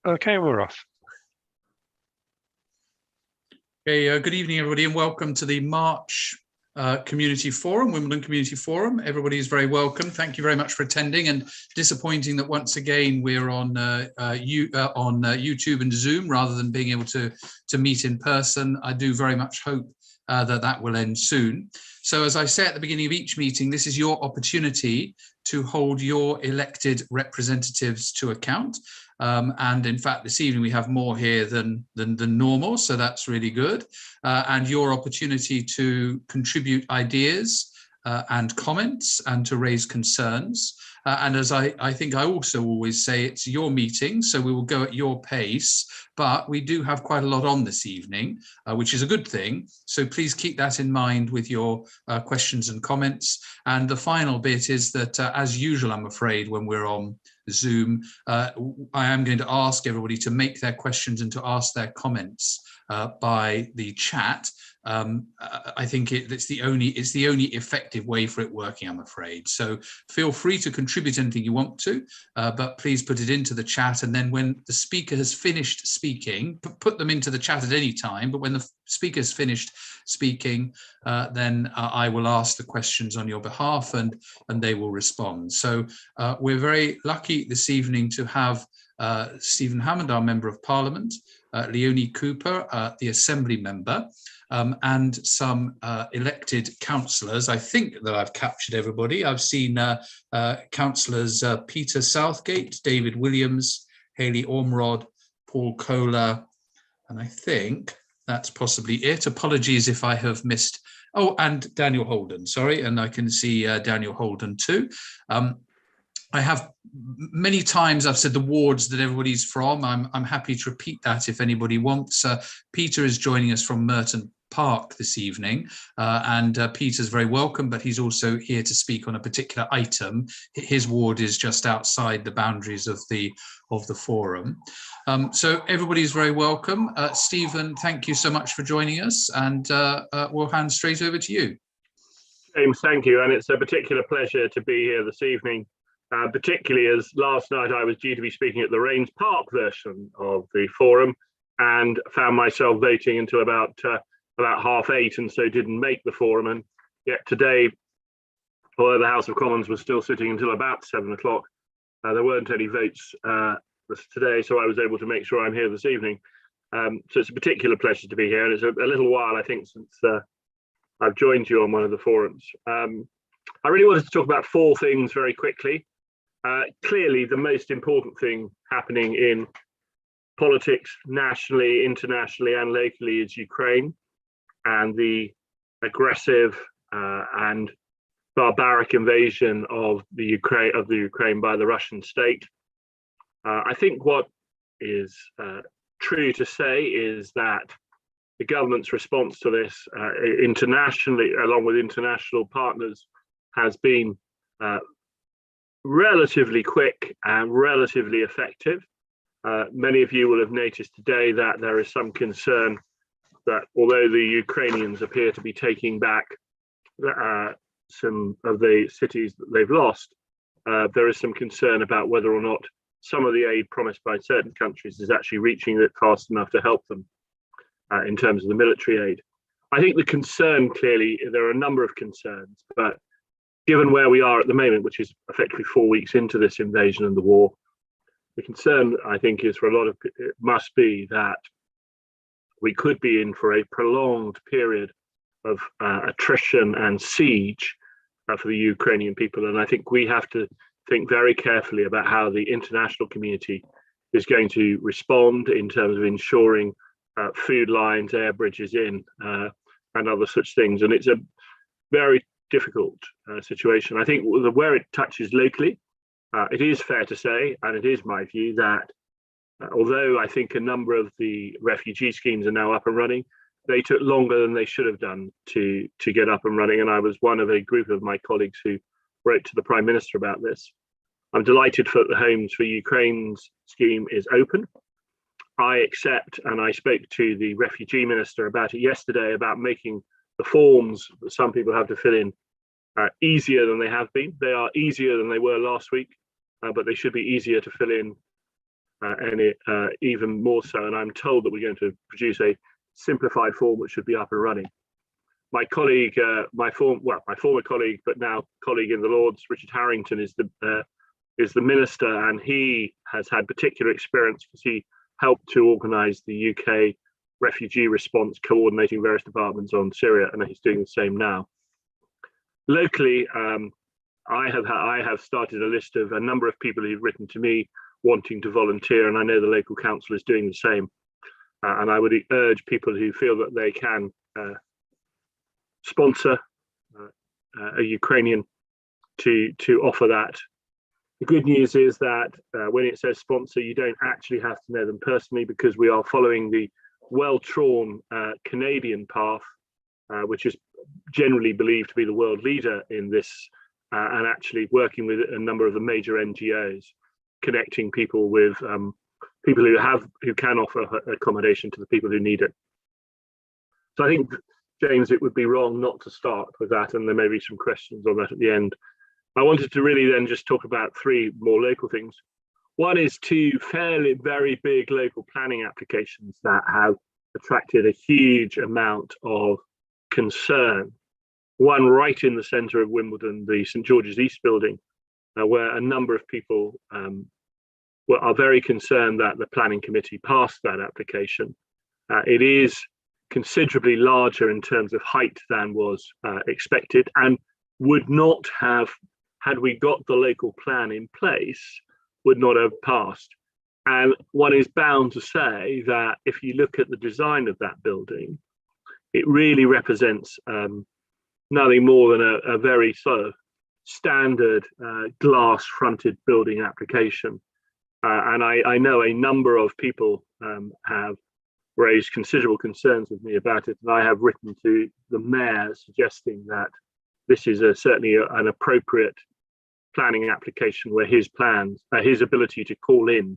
Okay, we're off. Okay, good evening, everybody, and welcome to the March Community Forum, Wimbledon Community Forum. Everybody is very welcome. Thank you very much for attending, and disappointing that once again we're on YouTube and Zoom rather than being able to meet in person. I do very much hope that will end soon. So as I say at the beginning of each meeting, this is your opportunity to hold your elected representatives to account. And in fact, this evening we have more here than normal, so that's really good. And your opportunity to contribute ideas and comments and to raise concerns. And as I think I also always say, it's your meeting, so we will go at your pace, but we do have quite a lot on this evening, which is a good thing. So please keep that in mind with your questions and comments. And the final bit is that, as usual, I'm afraid, when we're on Zoom, I am going to ask everybody to make their questions and to ask their comments by the chat. I think it's the only effective way for it working, I'm afraid. So feel free to contribute anything you want to, but please put it into the chat, and then when the speaker has finished speaking, put them into the chat at any time, but when the speaker has finished speaking, then I will ask the questions on your behalf, and they will respond. So we're very lucky this evening to have Stephen Hammond, our Member of Parliament, Leonie Cooper, the Assembly member, and some elected councillors. I think that I've captured everybody. I've seen councillors Peter Southgate, David Williams, Hayley Ormerod, Paul Kohler, and I think that's possibly it. Apologies if I have missed. Oh, and Daniel Holden, sorry, and I can see Daniel Holden too. I have many times I've said the wards that everybody's from. I'm happy to repeat that if anybody wants. Peter is joining us from Merton Park this evening, and Peter's very welcome, but he's also here to speak on a particular item. His ward is just outside the boundaries of the forum. So everybody is very welcome. Stephen, thank you so much for joining us, and we'll hand straight over to you. James, thank you, and it's a particular pleasure to be here this evening. Particularly as last night I was due to be speaking at the Rains Park version of the forum and found myself voting until about 8:30, and so didn't make the forum. And yet today, although the House of Commons was still sitting until about 7 o'clock, there weren't any votes today, so I was able to make sure I'm here this evening. So it's a particular pleasure to be here, and it's a little while, I think, since I've joined you on one of the forums. I really wanted to talk about four things very quickly. Clearly, the most important thing happening in politics nationally, internationally, and locally is Ukraine and the aggressive and barbaric invasion of the Ukraine by the Russian state. I think what is true to say is that the government's response to this internationally, along with international partners, has been relatively quick and relatively effective. Many of you will have noticed today that there is some concern that although the Ukrainians appear to be taking back some of the cities that they've lost, there is some concern about whether or not some of the aid promised by certain countries is actually reaching it fast enough to help them in terms of the military aid. I think the concern, clearly, there are a number of concerns, but given where we are at the moment, which is effectively 4 weeks into this invasion and the war, the concern, I think, is for a lot of it must be that we could be in for a prolonged period of attrition and siege for the Ukrainian people. And I think we have to think very carefully about how the international community is going to respond in terms of ensuring food lines, air bridges in, and other such things. And it's a very difficult situation. I think where it touches locally, it is fair to say, and it is my view, that although I think a number of the refugee schemes are now up and running, they took longer than they should have done to get up and running. And I was one of a group of my colleagues who wrote to the Prime Minister about this. I'm delighted that the Homes for Ukraine's scheme is open. I accept, and I spoke to the refugee minister about it yesterday, about making the forms that some people have to fill in easier than they have been. They are easier than they were last week, but they should be easier to fill in even more so. And I'm told that we're going to produce a simplified form which should be up and running. My colleague, my former colleague, but now colleague in the Lords, Richard Harrington, is the minister, and he has had particular experience because he helped to organise the UK refugee response, coordinating various departments on Syria, and he's doing the same now. Locally, I have started a list of a number of people who've written to me wanting to volunteer, and I know the local council is doing the same. And I would urge people who feel that they can sponsor a Ukrainian to offer that. The good news is that when it says sponsor, you don't actually have to know them personally, because we are following the well-trodden Canadian path, which is generally believed to be the world leader in this, and actually working with a number of the major NGOs, connecting people with people who can offer accommodation to the people who need it. So I think, James, it would be wrong not to start with that, and there may be some questions on that at the end. I wanted to really then just talk about three more local things. One is two very big local planning applications that have attracted a huge amount of concern. One right in the centre of Wimbledon, the St George's East building, where a number of people are very concerned that the planning committee passed that application. It is considerably larger in terms of height than was expected, and would not have, had we got the local plan in place, would not have passed. And one is bound to say that if you look at the design of that building, it really represents nothing more than a very sort of standard glass fronted building application. And I know a number of people have raised considerable concerns with me about it, and I have written to the mayor suggesting that this is certainly an appropriate planning application where his plans, his ability to call in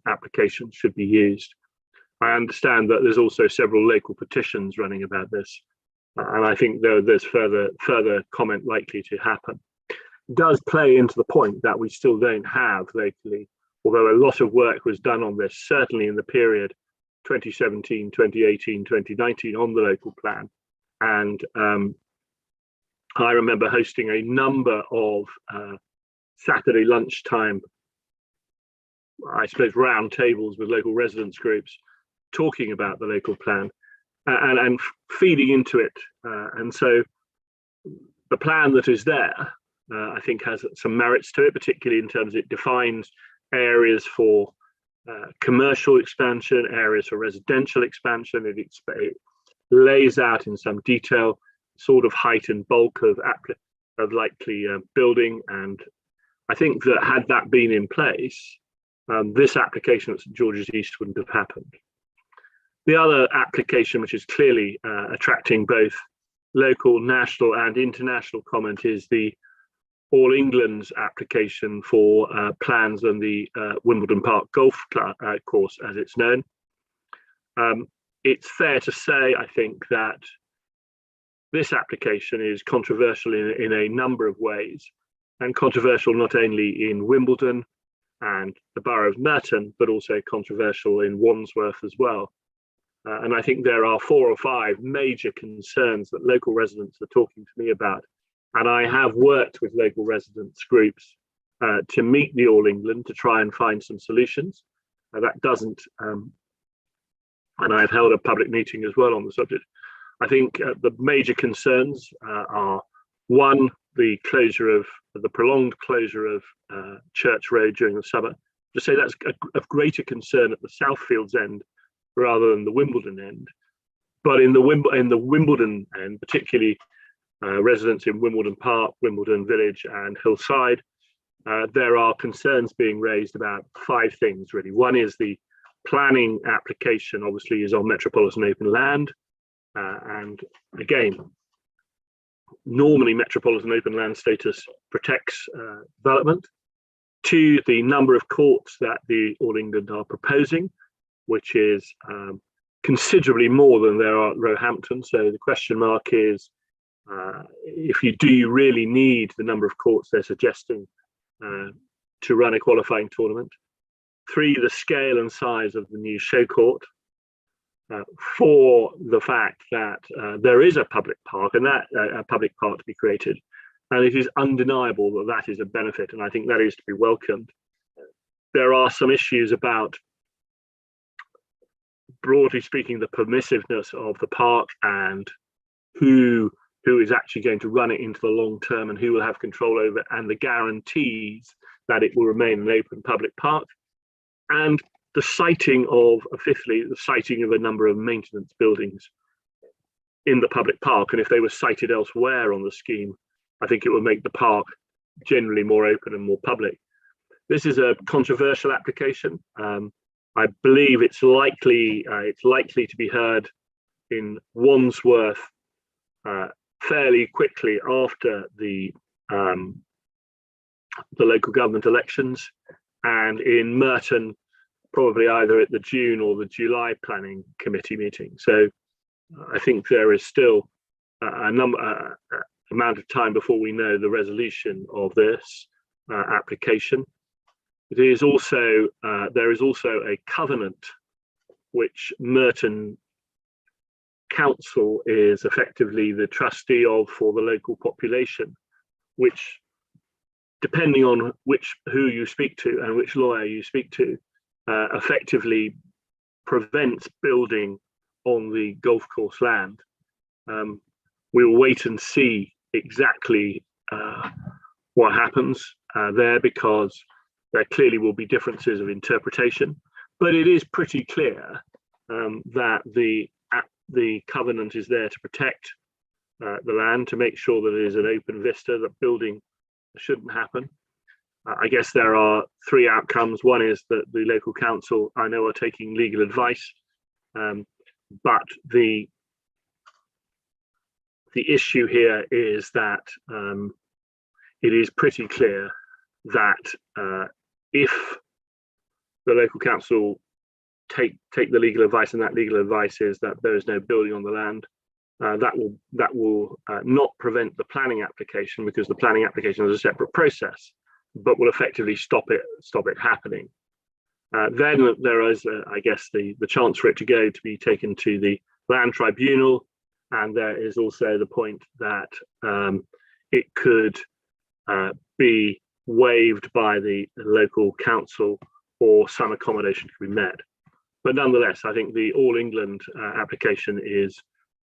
applications should be used. I understand that there's also several local petitions running about this, and I think there's further comment likely to happen. It does play into the point that we still don't have locally, although a lot of work was done on this, certainly in the period 2017, 2018, 2019 on the local plan. And I remember hosting a number of Saturday lunchtime, I suppose, round tables with local residents groups talking about the local plan and feeding into it. And so the plan that is there, I think, has some merits to it, particularly in terms of it defines areas for commercial expansion, areas for residential expansion. It lays out in some detail sort of height and bulk of likely building. And I think that had that been in place, this application at St George's East wouldn't have happened. The other application, which is clearly attracting both local, national and international comment, is the All England's application for plans on the Wimbledon Park golf course, as it's known. It's fair to say, I think, that this application is controversial in a number of ways, and controversial not only in Wimbledon and the borough of Merton, but also controversial in Wandsworth as well. And I think there are 4 or 5 major concerns that local residents are talking to me about. And I have worked with local residents groups to meet the All England to try and find some solutions. That doesn't, and I've held a public meeting as well on the subject. I think the major concerns are, one, the prolonged closure of Church Road during the summer. To say that's of greater concern at the Southfields end rather than the Wimbledon end. But in the Wimbledon end, particularly residents in Wimbledon Park, Wimbledon Village and Hillside, there are concerns being raised about 5 things really. One is the planning application obviously is on metropolitan open land. And again, normally metropolitan open land status protects development. 2, the number of courts that the All England are proposing, which is considerably more than there are at Roehampton. So the question mark is, do you really need the number of courts they're suggesting to run a qualifying tournament? 3, the scale and size of the new show court. 4, the fact that there is a public park, and that a public park to be created, and it is undeniable that that is a benefit, and I think that is to be welcomed. There are some issues about, broadly speaking, the permissiveness of the park and who is actually going to run it into the long term and who will have control over it, and the guarantees that it will remain an open public park. And the siting of, fifthly, the siting of a number of maintenance buildings in the public park. And if they were sited elsewhere on the scheme, I think it would make the park generally more open and more public. This is a controversial application. I believe it's likely to be heard in Wandsworth fairly quickly after the local government elections, and in Merton probably either at the June or the July planning committee meeting. So I think there is still amount of time before we know the resolution of this application. It is also there is also a covenant which Merton Council is effectively the trustee of for the local population, which, depending on who you speak to and which lawyer you speak to, effectively prevents building on the golf course land. We will wait and see exactly what happens there, because there clearly will be differences of interpretation, but it is pretty clear that the covenant is there to protect the land, to make sure that it is an open vista, that building shouldn't happen. I guess there are 3 outcomes. One is that the local council, I know, are taking legal advice, but the issue here is that it is pretty clear that if the local council take the legal advice, and that legal advice is that there is no building on the land, that will not prevent the planning application, because the planning application is a separate process, but will effectively stop it happening. Then there is, I guess, the chance for it to be taken to the land tribunal, and there is also the point that it could be waived by the local council, or some accommodation could be met. But nonetheless, I think the All England application is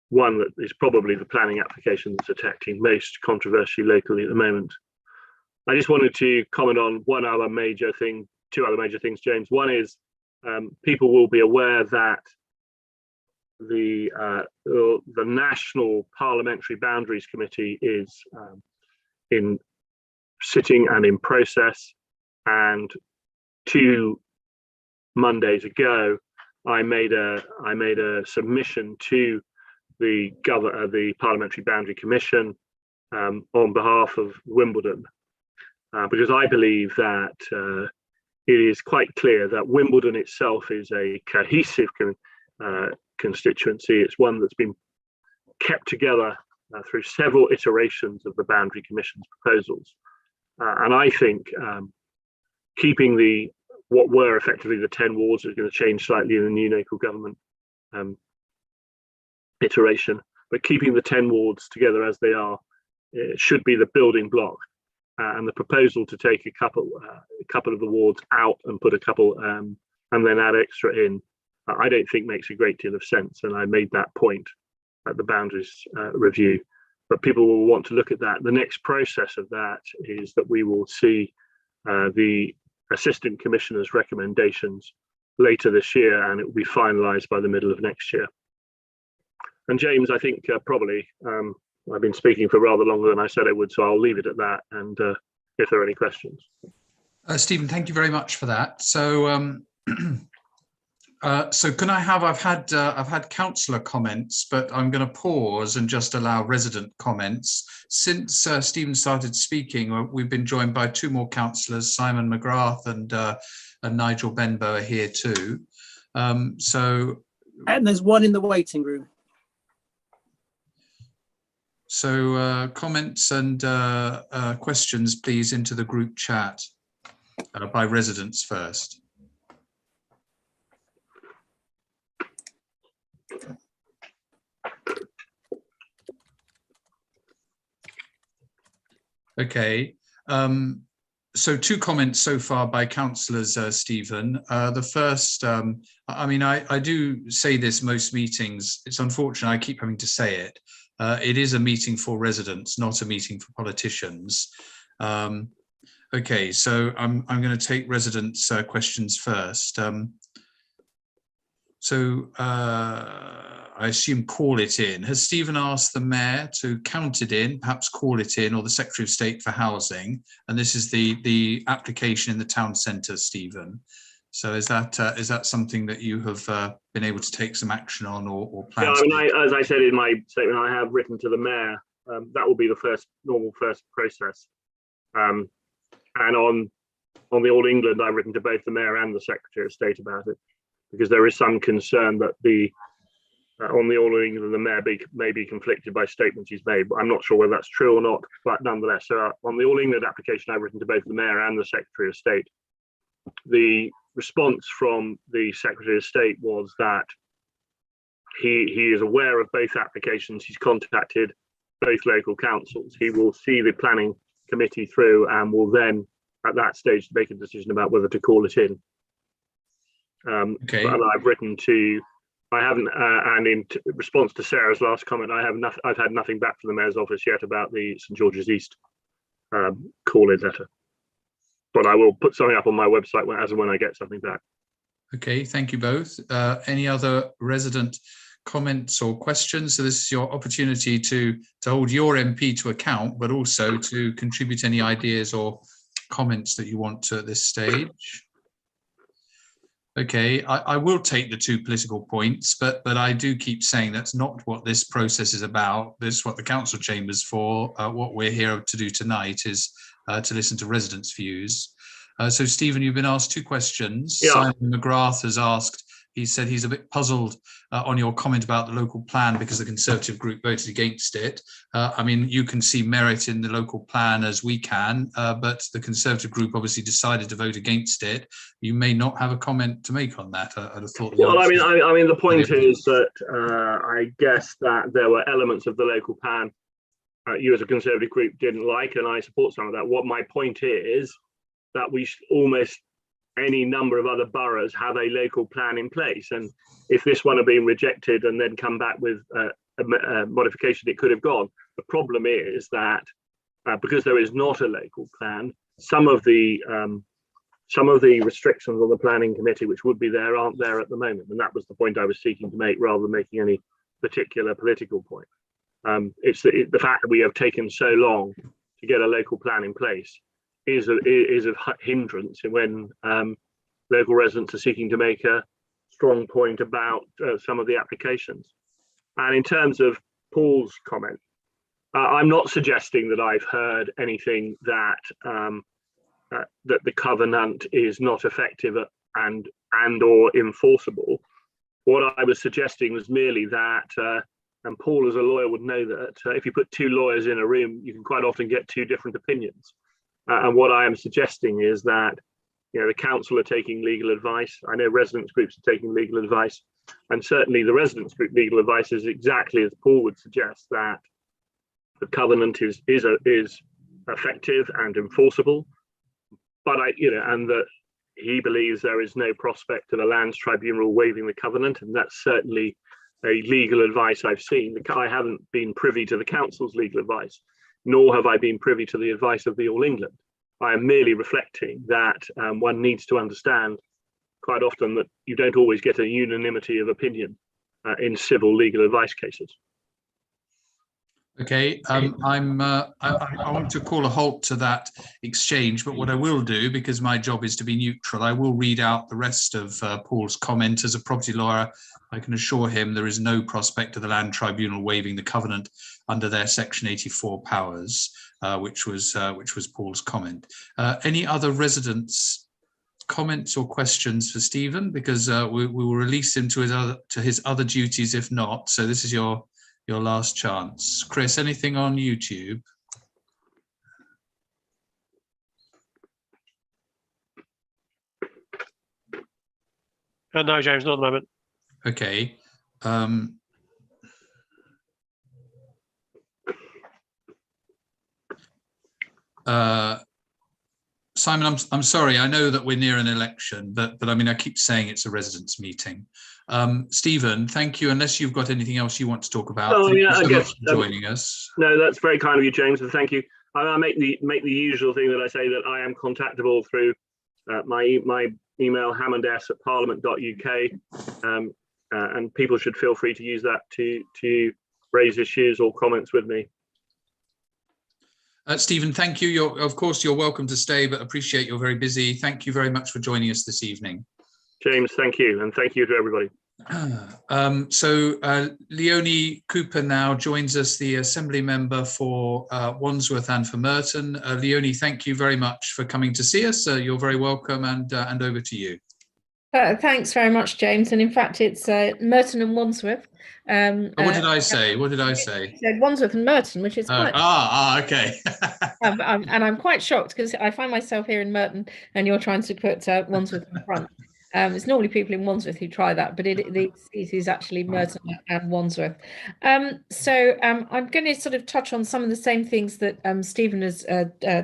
one that is probably the planning application that's attracting most controversy locally at the moment. I just wanted to comment on two other major things, James. One is people will be aware that the National Parliamentary Boundaries Committee is in sitting and in process, and 2 Mondays ago I made a submission to the Parliamentary Boundary Commission on behalf of Wimbledon, because I believe that it is quite clear that Wimbledon itself is a cohesive constituency. It's one that's been kept together through several iterations of the Boundary Commission's proposals, and I think keeping what were effectively the 10 wards is going to change slightly in the new local government iteration, but keeping the 10 wards together as they are should be the building block. And the proposal to take a couple of the wards out and put a couple and then add extra in, I don't think makes a great deal of sense. And I made that point at the boundaries review, but people will want to look at that. The next process of that is that we will see the Assistant Commissioner's recommendations later this year, and it will be finalised by the middle of next year. And James, I think probably I've been speaking for rather longer than I said I would, so I'll leave it at that. And if there are any questions. Stephen, thank you very much for that. So, so can I have? I've had councillor comments, but I'm going to pause and just allow resident comments. Since Stephen started speaking, we've been joined by 2 more councillors, Simon McGrath and Nigel Benbow are here too. And there's one in the waiting room. So comments and questions, please, into the group chat by residents first. Okay. So 2 comments so far by councillors, Stephen. The first, I mean, I do say this most meetings. It's unfortunate I keep having to say it. It is a meeting for residents, not a meeting for politicians. Okay, so I'm going to take residents' questions first. I assume call it in. Has Stephen asked the mayor to count it in, perhaps call it in, or the Secretary of State for Housing? And this is the application in the town centre, Stephen. So is that something that you have been able to take some action on or plan? Yeah, I mean, as I said in my statement, I have written to the mayor. That will be the normal first process. And on the All England, I've written to both the mayor and the Secretary of State about it, because there is some concern that on the All England, the mayor may be conflicted by statements he's made, but I'm not sure whether that's true or not. But nonetheless, on the All England application, I've written to both the mayor and the Secretary of State. The response from the Secretary of State was that he is aware of both applications. He's contacted both local councils. He will see the planning committee through and will then, at that stage, make a decision about whether to call it in. Okay. But I've written to. I haven't, and in response to Sarah's last comment, I've had nothing back from the mayor's office yet about the St George's East call-in letter. But I will put something up on my website as and when I get something back. Okay, thank you both. Any other resident comments or questions? So this is your opportunity to hold your MP to account, but also to contribute any ideas or comments that you want to at this stage. Okay, I will take the 2 political points, but I do keep saying that's not what this process is about. This is what the council chamber's for. What we're here to do tonight is to listen to residents' views. So Stephen, you've been asked 2 questions. Yeah. Simon McGrath has asked, he said he's a bit puzzled on your comment about the local plan because the Conservative group voted against it. I mean, you can see merit in the local plan as we can, but the Conservative group obviously decided to vote against it. You may not have a comment to make on that. I'd have thought. Well, I mean, the point is that I guess that there were elements of the local plan you as a Conservative group didn't like, and I support some of that. What my point is that we almost any number of other boroughs have a local plan in place, and if this one had been rejected and then come back with a modification, it could have gone. The problem is that because there is not a local plan, some of the restrictions on the planning committee which would be there aren't there at the moment, and that was the point I was seeking to make rather than making any particular political point. It's the fact that we have taken so long to get a local plan in place is a hindrance when local residents are seeking to make a strong point about some of the applications. And in terms of Paul's comment, I'm not suggesting that I've heard anything that that the covenant is not effective and or enforceable. What I was suggesting was merely that, and Paul as a lawyer would know that if you put 2 lawyers in a room, you can quite often get 2 different opinions. And what I am suggesting is that, you know, the council are taking legal advice. I know residents groups are taking legal advice, and certainly the residents group legal advice is exactly as Paul would suggest, that the covenant is effective and enforceable. But and that he believes there is no prospect of a lands tribunal waiving the covenant, and that's certainly a legal advice I've seen. I haven't been privy to the council's legal advice, nor have I been privy to the advice of the All England. I am merely reflecting that one needs to understand quite often that you don't always get a unanimity of opinion in civil legal advice cases. Okay, I want to call a halt to that exchange, but what I will do, because my job is to be neutral, I will read out the rest of Paul's comment. As a property lawyer, I can assure him there is no prospect of the Land Tribunal waiving the covenant under their Section 84 powers, which was Paul's comment. Any other residents' comments or questions for Stephen? Because we will release him to his other duties if not. So this is your last chance. Chris, anything on YouTube? No, James, not at the moment. Okay. Simon, I'm sorry. I know that we're near an election, but I mean, I keep saying it's a residents' meeting. Stephen, thank you. Unless you've got anything else you want to talk about, thank you so much for joining us. No, that's very kind of you, James, and thank you. I make the usual thing that I say, that I am contactable through my email, hammonds@parliament.uk, and people should feel free to use that to raise issues or comments with me. Stephen, thank you. Of course, you're welcome to stay, but appreciate you're very busy. Thank you very much for joining us this evening. James, thank you, and thank you to everybody. Leonie Cooper now joins us, the Assembly member for Wandsworth and for Merton. Leonie, thank you very much for coming to see us. You're very welcome, and over to you. Thanks very much, James. And in fact, it's Merton and Wandsworth. What did I say? What did I say? Said Wandsworth and Merton, which is quite. Okay. And I'm quite shocked because I find myself here in Merton, and you're trying to put Wandsworth in front. It's normally people in Wandsworth who try that, but it is actually Merton and Wandsworth. So I'm going to sort of touch on some of the same things that Stephen has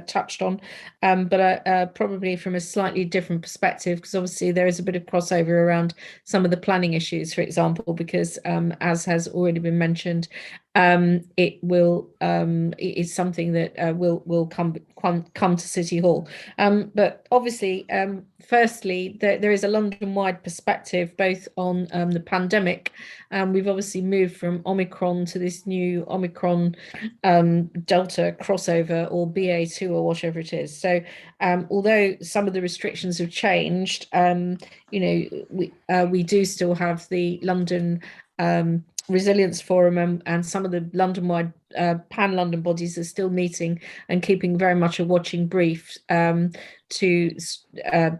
touched on, but probably from a slightly different perspective, because obviously there is a bit of crossover around some of the planning issues, for example, because as has already been mentioned, it is something that will come to City Hall. But obviously, firstly, there is a London-wide perspective both on the pandemic. We've obviously moved from Omicron to this new Omicron Delta crossover, or BA2 or whatever it is. So although some of the restrictions have changed, we do still have the London Resilience Forum, and some of the London-wide pan-London bodies are still meeting and keeping very much a watching brief to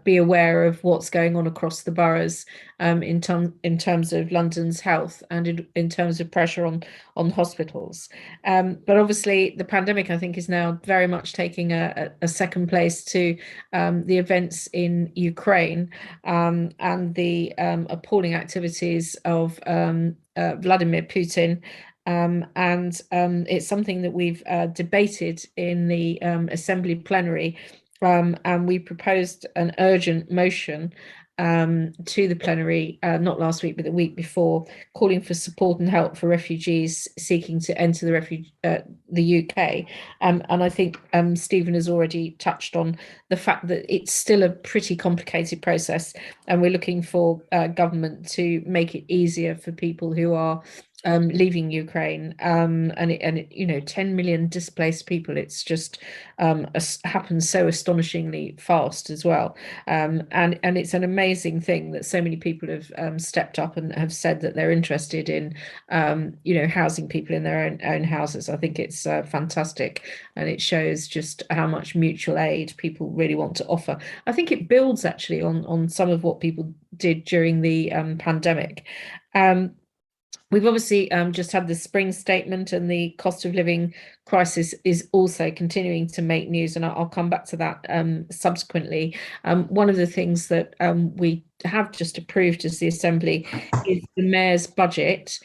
be aware of what's going on across the boroughs in terms of London's health and in terms of pressure on hospitals. But obviously the pandemic, I think, is now very much taking a second place to the events in Ukraine and the appalling activities of Vladimir Putin. And it's something that we've debated in the Assembly plenary, and we proposed an urgent motion to the plenary, not last week, but the week before, calling for support and help for refugees seeking to enter the UK. And I think Stephen has already touched on the fact that it's still a pretty complicated process, and we're looking for government to make it easier for people who are leaving Ukraine, and 10 million displaced people. It's just happens so astonishingly fast as well, and it's an amazing thing that so many people have stepped up and have said that they're interested in housing people in their own houses. I think it's fantastic, and it shows just how much mutual aid people really want to offer. I think it builds actually on some of what people did during the pandemic. We've obviously just had the spring statement, and the cost of living crisis is also continuing to make news, and I'll come back to that subsequently. One of the things that we have just approved as the Assembly is the Mayor's budget,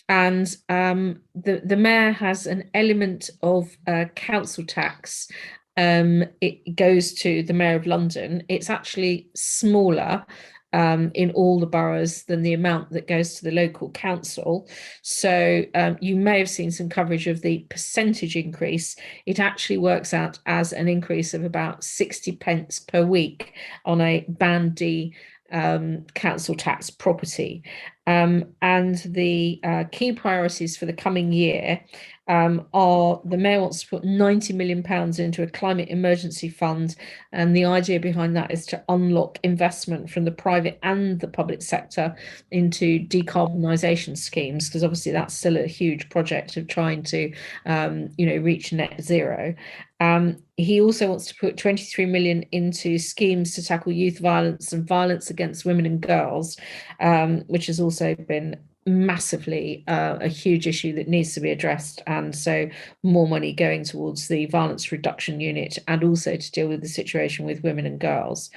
and the Mayor has an element of council tax. It goes to the Mayor of London. It's actually smaller in all the boroughs than the amount that goes to the local council. So you may have seen some coverage of the percentage increase. It actually works out as an increase of about 60 pence per week on a Band D council tax property. And the key priorities for the coming year are: the Mayor wants to put £90 million into a climate emergency fund, and the idea behind that is to unlock investment from the private and the public sector into decarbonisation schemes, because obviously that's still a huge project of trying to reach net zero. He also wants to put 23 million into schemes to tackle youth violence and violence against women and girls, which has also been massively a huge issue that needs to be addressed, and so more money going towards the violence reduction unit and also to deal with the situation with women and girls.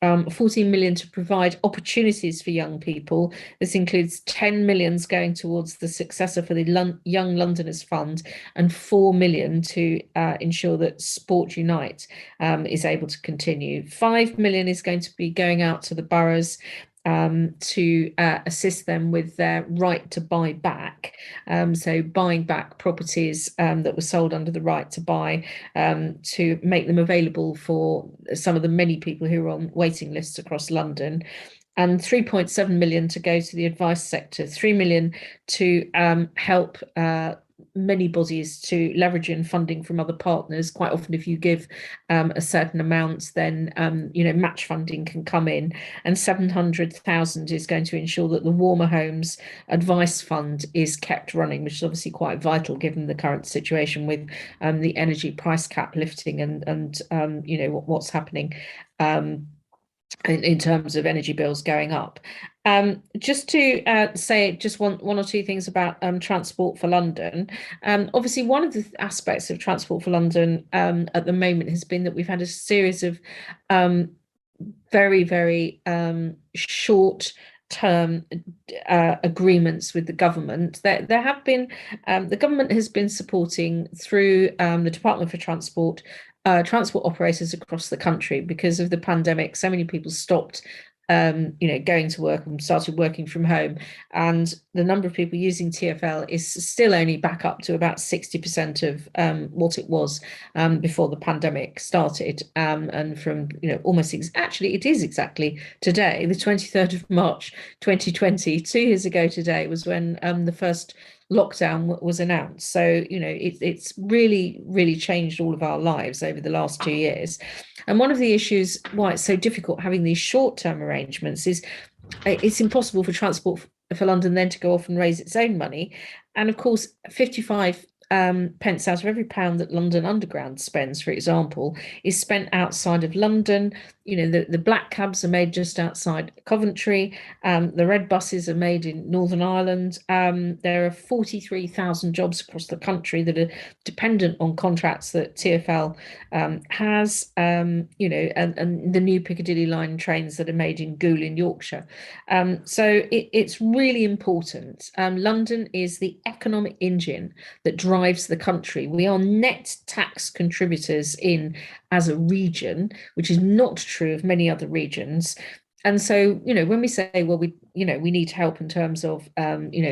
14 million to provide opportunities for young people. This includes 10 millions going towards the successor for the Young Londoners Fund, and 4 million to ensure that Sport Unite is able to continue. 5 million is going to be going out to the boroughs to assist them with their right to buy back. So buying back properties that were sold under the right to buy, to make them available for some of the many people who are on waiting lists across London. And 3.7 million to go to the advice sector, 3 million to help many bodies to leverage in funding from other partners. Quite often, if you give a certain amount, then match funding can come in, and 700,000 is going to ensure that the Warmer Homes Advice Fund is kept running, which is obviously quite vital given the current situation with the energy price cap lifting and what's happening in terms of energy bills going up. Just to say just one or two things about Transport for London. Obviously, one of the aspects of Transport for London at the moment has been that we've had a series of very, very short-term agreements with the government. There have been, the government has been supporting through the Department for Transport operators across the country. Because of the pandemic, so many people stopped going to work and started working from home, and the number of people using TfL is still only back up to about 60% of what it was before the pandemic started, and from almost actually it is exactly today, the 23rd of March 2020, 2 years ago today was when the first lockdown was announced. So it's really changed all of our lives over the last 2 years. And one of the issues why it's so difficult having these short-term arrangements is it's impossible for Transport for London then to go off and raise its own money. And of course, 55 pence out of every pound that London Underground spends, for example, is spent outside of London. The black cabs are made just outside Coventry. The red buses are made in Northern Ireland. There are 43,000 jobs across the country that are dependent on contracts that TfL has, and the new Piccadilly line trains that are made in Goole in Yorkshire. So it's really important. London is the economic engine that drives the country. We are net tax contributors in as a region, which is not true of many other regions. And so, when we say, well, we need help in terms of,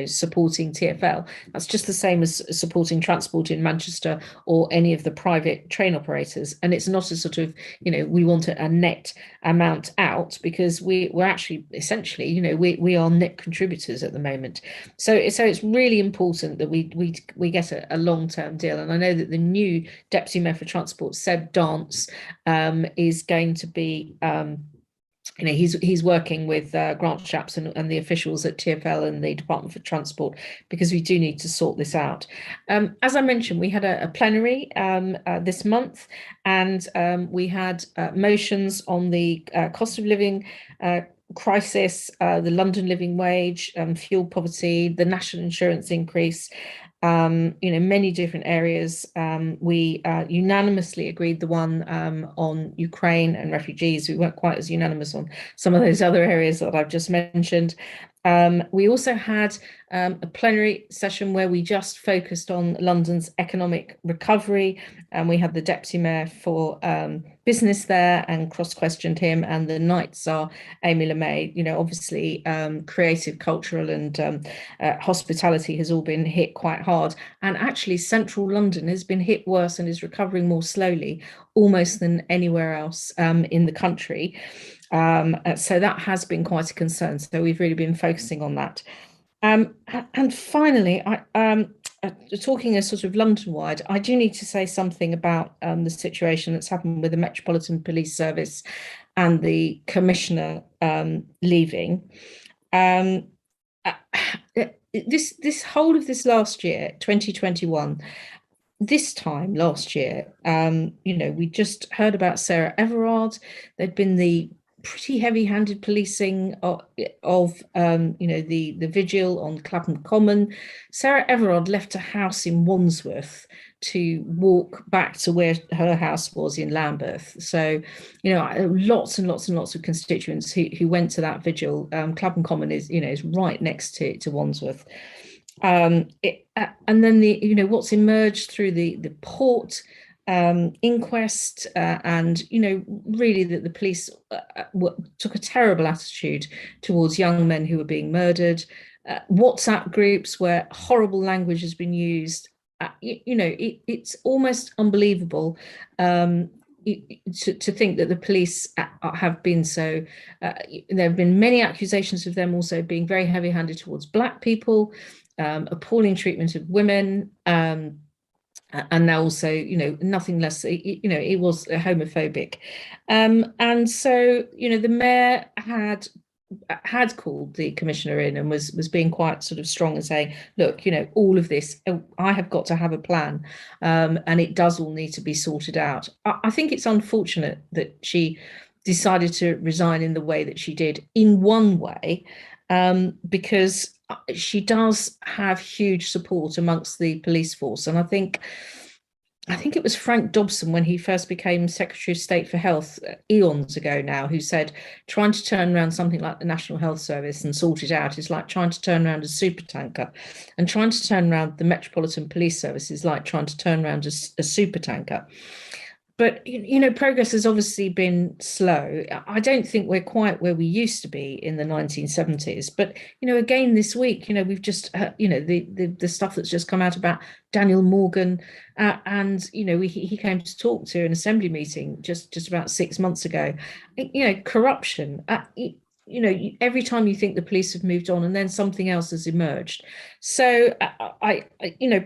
supporting TfL, that's just the same as supporting Transport in Manchester or any of the private train operators. And it's not a sort of, we want a net amount out, because we're actually essentially, we are net contributors at the moment. So it's really important that we get a long-term deal. And I know that the new Deputy Mayor for Transport, Seb Dance, is going to be he's working with Grant Shapps and the officials at TfL and the Department for Transport, because we do need to sort this out. As I mentioned, we had a plenary this month, and we had motions on the cost of living crisis, the London living wage, fuel poverty, the national insurance increase, many different areas. We unanimously agreed the one on Ukraine and refugees. We weren't quite as unanimous on some of those other areas that I've just mentioned. We also had a plenary session where we just focused on London's economic recovery, and we had the Deputy Mayor for Business there and cross-questioned him, and the Night Tsar, Amy LeMay. Obviously creative, cultural and hospitality has all been hit quite hard, and actually central London has been hit worse and is recovering more slowly almost than anywhere else in the country. So that has been quite a concern. So we've really been focusing on that. And finally, talking as sort of London-wide, I do need to say something about the situation that's happened with the Metropolitan Police Service and the Commissioner leaving. This whole of this last year, 2021, this time last year, we just heard about Sarah Everard. There'd been the pretty heavy-handed policing of the vigil on Clapham Common. Sarah Everard left a house in Wandsworth to walk back to where her house was in Lambeth. So, lots and lots and lots of constituents who went to that vigil. Clapham Common is right next to Wandsworth. And then what's emerged through the port inquest, and really that the police took a terrible attitude towards young men who were being murdered. WhatsApp groups where horrible language has been used. It's almost unbelievable to think that the police have been so. There have been many accusations of them also being very heavy-handed towards Black people, appalling treatment of women. And now also, nothing less, it was homophobic. And so, the mayor had called the commissioner in and was being quite sort of strong and saying, look, all of this, I have got to have a plan, and it does all need to be sorted out. I think it's unfortunate that she decided to resign in the way that she did, in one way, because she does have huge support amongst the police force. And I think it was Frank Dobson, when he first became Secretary of State for Health eons ago now, who said trying to turn around something like the National Health Service and sort it out is like trying to turn around a supertanker, and trying to turn around the Metropolitan Police Service is like trying to turn around a supertanker. But, progress has obviously been slow. I don't think we're quite where we used to be in the 1970s. But, again, this week, we've just, the stuff that's just come out about Daniel Morgan. And, he came to talk to an assembly meeting just about 6 months ago. Corruption. Every time you think the police have moved on, and then something else has emerged. So I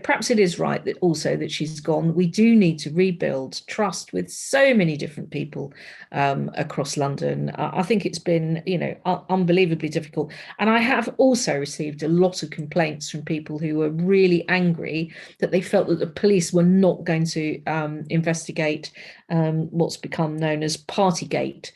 perhaps it is right that also that she's gone. We do need to rebuild trust with so many different people across London. I think it's been, unbelievably difficult. And I have also received a lot of complaints from people who were really angry that they felt that the police were not going to investigate what's become known as Partygate.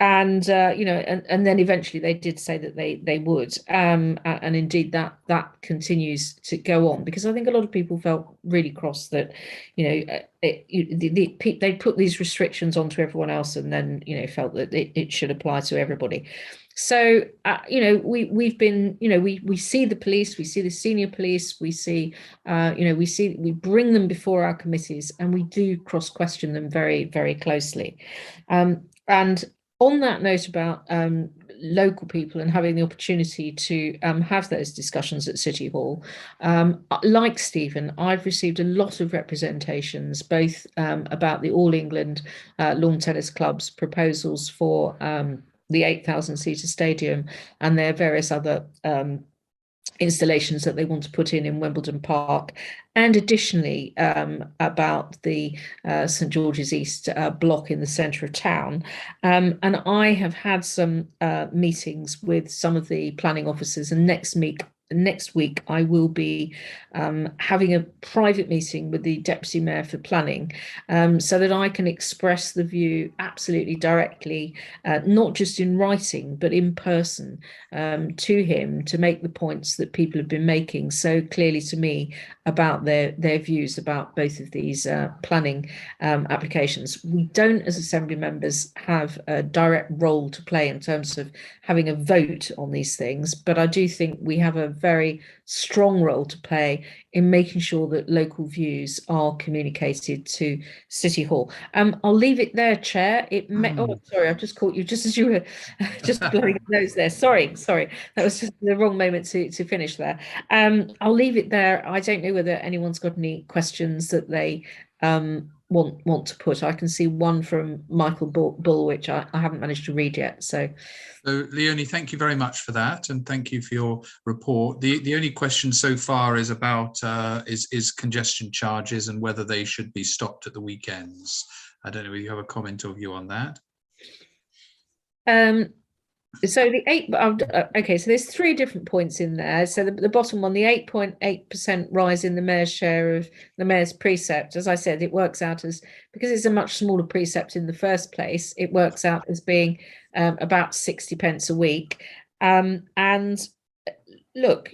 And then eventually they did say that they would, and indeed that continues to go on, because I think a lot of people felt really cross that they put these restrictions onto everyone else, and then felt that it should apply to everybody. So we've been we see the police, we see the senior police, we see we bring them before our committees, and we do cross question them very, very closely, and on that note about local people and having the opportunity to have those discussions at City Hall, like Stephen, I've received a lot of representations, both about the All England Lawn Tennis Club's proposals for the 8,000-seater stadium and their various other installations that they want to put in Wimbledon Park, and additionally about the St George's East block in the centre of town. And I have had some meetings with some of the planning officers, and next week I will be having a private meeting with the Deputy Mayor for Planning, so that I can express the view absolutely directly, not just in writing but in person, to him, to make the points that people have been making so clearly to me about their views about both of these planning applications. We don't, as Assembly members, have a direct role to play in terms of having a vote on these things, but I do think we have a very strong role to play in making sure that local views are communicated to City Hall. I'll leave it there, Chair. Oh, sorry, I've just caught you just as you were just blowing your nose there. Sorry, that was just the wrong moment to finish there. I'll leave it there. I don't know whether anyone's got any questions that they want to put. I can see one from Michael Bull, which I haven't managed to read yet. So Leonie, thank you very much for that, and thank you for your report. The only question so far is about is congestion charges and whether they should be stopped at the weekends. I don't know if you have a comment or view on that. So the okay, so there's three different points in there. So the bottom one, the 8.8% rise in the mayor's share of the mayor's precept, as I said, it works out as, because it's a much smaller precept in the first place, it works out as being about 60 pence a week. And look,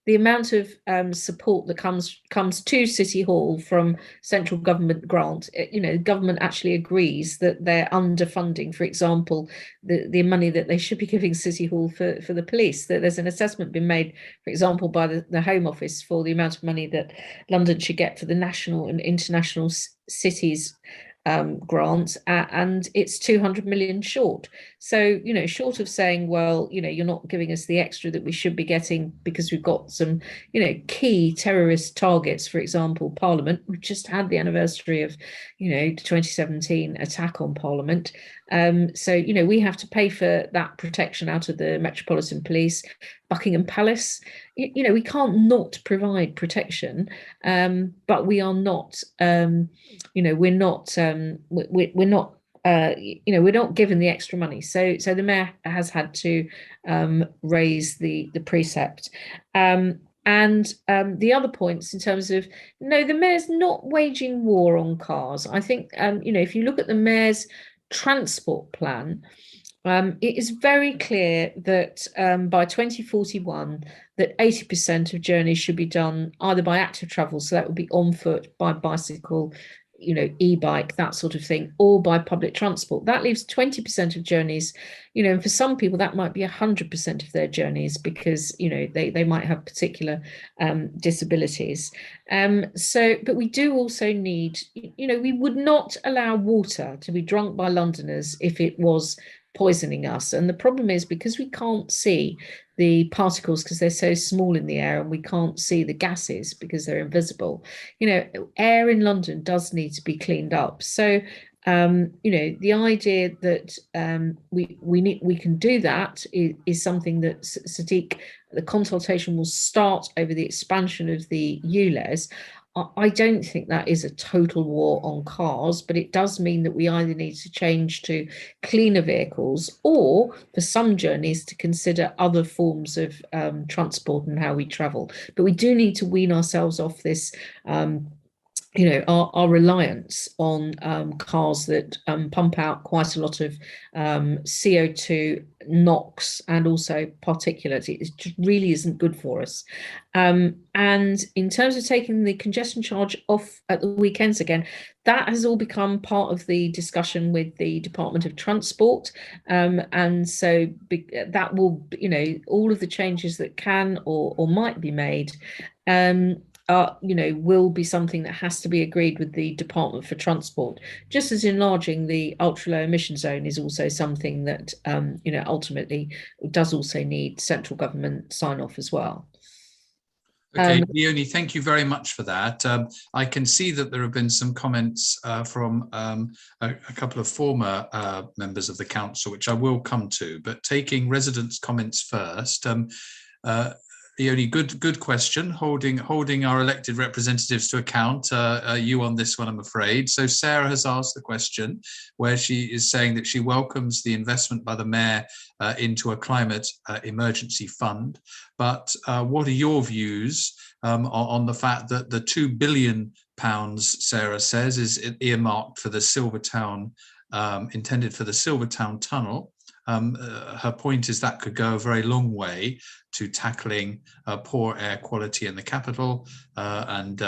the amount of support that comes to City Hall from central government grant, government actually agrees that they're underfunding, for example, the money that they should be giving City Hall for the police. That there's an assessment been made, for example, by the Home Office for the amount of money that London should get for the national and international cities grant, and it's 200 million short. So, short of saying, well, you're not giving us the extra that we should be getting because we've got some, key terrorist targets, for example, Parliament. We've just had the anniversary of, the 2017 attack on Parliament. So, we have to pay for that protection out of the Metropolitan Police, Buckingham Palace. We can't not provide protection, but we are not, we're not, we're not, we're not given the extra money. So the mayor has had to raise the precept. And the other points in terms of, no, the mayor's not waging war on cars. I think, if you look at the mayor's transport plan, it is very clear that by 2041, that 80% of journeys should be done either by active travel, so that would be on foot, by bicycle, e-bike, that sort of thing, or by public transport. That leaves 20% of journeys, and for some people that might be 100% of their journeys because, they might have particular disabilities. But we do also need, we would not allow water to be drunk by Londoners if it was poisoning us. And the problem is, because we can't see the particles because they're so small in the air, and we can't see the gases because they're invisible, air in London does need to be cleaned up. So the idea that we can do that is something that Sadiq, the consultation will start over the expansion of the ULEZ. I don't think that is a total war on cars, but it does mean that we either need to change to cleaner vehicles, or for some journeys to consider other forms of transport and how we travel. But we do need to wean ourselves off this our reliance on cars that pump out quite a lot of CO2, NOx, and also particulates. It just really isn't good for us. And in terms of taking the congestion charge off at the weekends again, that has all become part of the discussion with the Department of Transport. And so that will, all of the changes that can or might be made will be something that has to be agreed with the Department for Transport, just as enlarging the ultra low emission zone is also something that ultimately does also need central government sign off as well. Okay, Leonie, thank you very much for that. I can see that there have been some comments from a couple of former members of the council, which I will come to, but taking residents' comments first. Leonie, good question. Holding our elected representatives to account. You on this one, I'm afraid. So Sarah has asked the question, where she is saying that she welcomes the investment by the mayor into a climate emergency fund. But what are your views on the fact that the £2 billion, Sarah says, is earmarked for the Silvertown, intended for the Silvertown tunnel? Her point is that could go a very long way to tackling poor air quality in the capital, and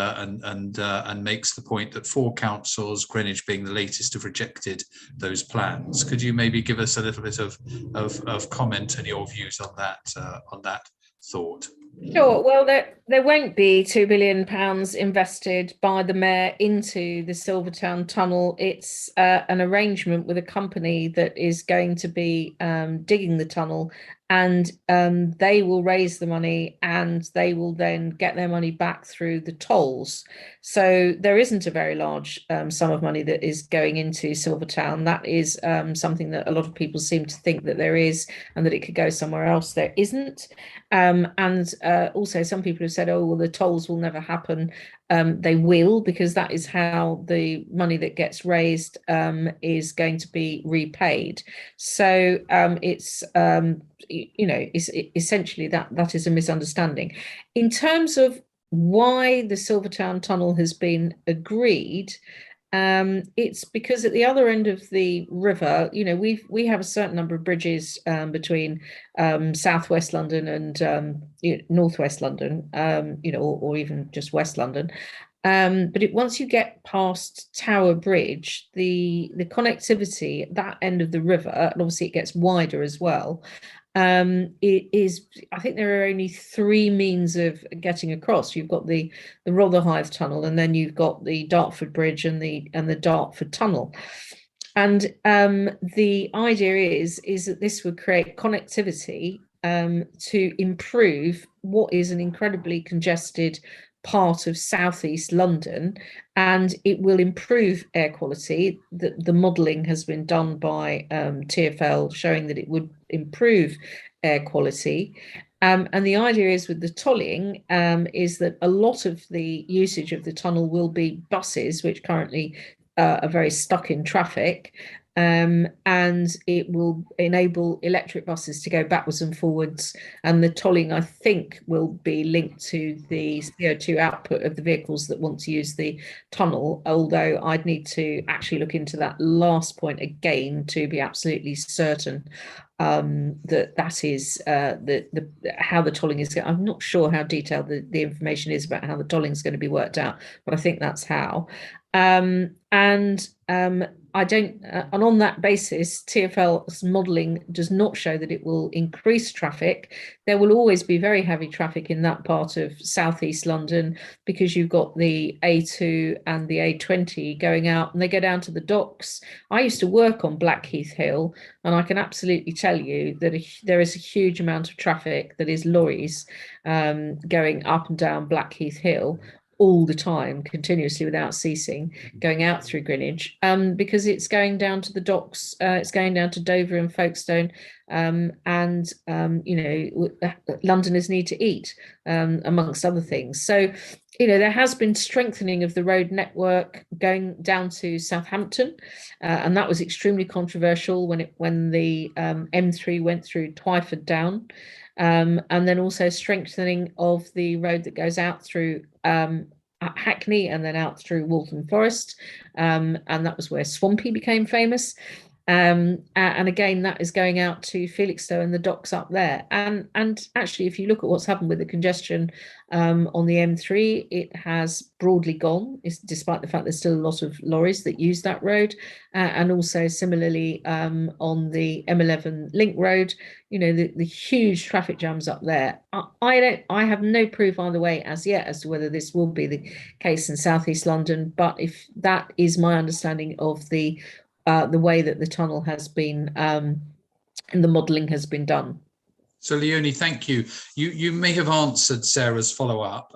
makes the point that 4 councils, Greenwich being the latest, have rejected those plans. Could you maybe give us a little bit of comment and your views on that thought? Sure. Well, there won't be £2 billion invested by the mayor into the Silvertown tunnel. It's an arrangement with a company that is going to be digging the tunnel, and they will raise the money, and they will then get their money back through the tolls. So there isn't a very large sum of money that is going into Silvertown. That is something that a lot of people seem to think that there is, and that it could go somewhere else. There isn't. And also some people have said, oh, well, the tolls will never happen. They will, because that is how the money that gets raised is going to be repaid. So it's essentially that is a misunderstanding. In terms of why the Silvertown Tunnel has been agreed, it's because at the other end of the river, we have a certain number of bridges between southwest London and northwest London, or even just West London. But once you get past Tower Bridge, the connectivity at that end of the river, and obviously it gets wider as well. It is, I think there are only three means of getting across. You've got the Rotherhithe Tunnel, and then you've got the Dartford Bridge and the Dartford Tunnel. And the idea is that this would create connectivity to improve what is an incredibly congested part of southeast London, and it will improve air quality. The modelling has been done by TfL showing that it would improve air quality. And the idea is with the tolling is that a lot of the usage of the tunnel will be buses, which currently are very stuck in traffic. And it will enable electric buses to go backwards and forwards, and the tolling, I think, will be linked to the CO2 output of the vehicles that want to use the tunnel, although I'd need to actually look into that last point again to be absolutely certain that is how the tolling is going. I'm not sure how detailed the information is about how the tolling is going to be worked out, but I think that's how. I don't, and on that basis, TfL's modelling does not show that it will increase traffic. There will always be very heavy traffic in that part of southeast London because you've got the A2 and the A20 going out, and they go down to the docks. I used to work on Blackheath Hill, and I can absolutely tell you that there is a huge amount of traffic that is lorries going up and down Blackheath Hill all the time, continuously, without ceasing, going out through Greenwich, because it's going down to the docks, it's going down to Dover and Folkestone, Londoners need to eat, amongst other things. So, there has been strengthening of the road network going down to Southampton, and that was extremely controversial when the M3 went through Twyford Down. And then also strengthening of the road that goes out through Hackney and then out through Waltham Forest, and that was where Swampy became famous. And again, that is going out to Felixstowe and the docks up there. And actually, if you look at what's happened with the congestion on the M3, it has broadly gone, despite the fact there's still a lot of lorries that use that road. And also similarly on the M11 Link Road, the huge traffic jams up there. I have no proof either way as yet as to whether this will be the case in southeast London, but if that is my understanding of the way that the tunnel has been and the modelling has been done. So Leonie, thank you. You may have answered Sarah's follow-up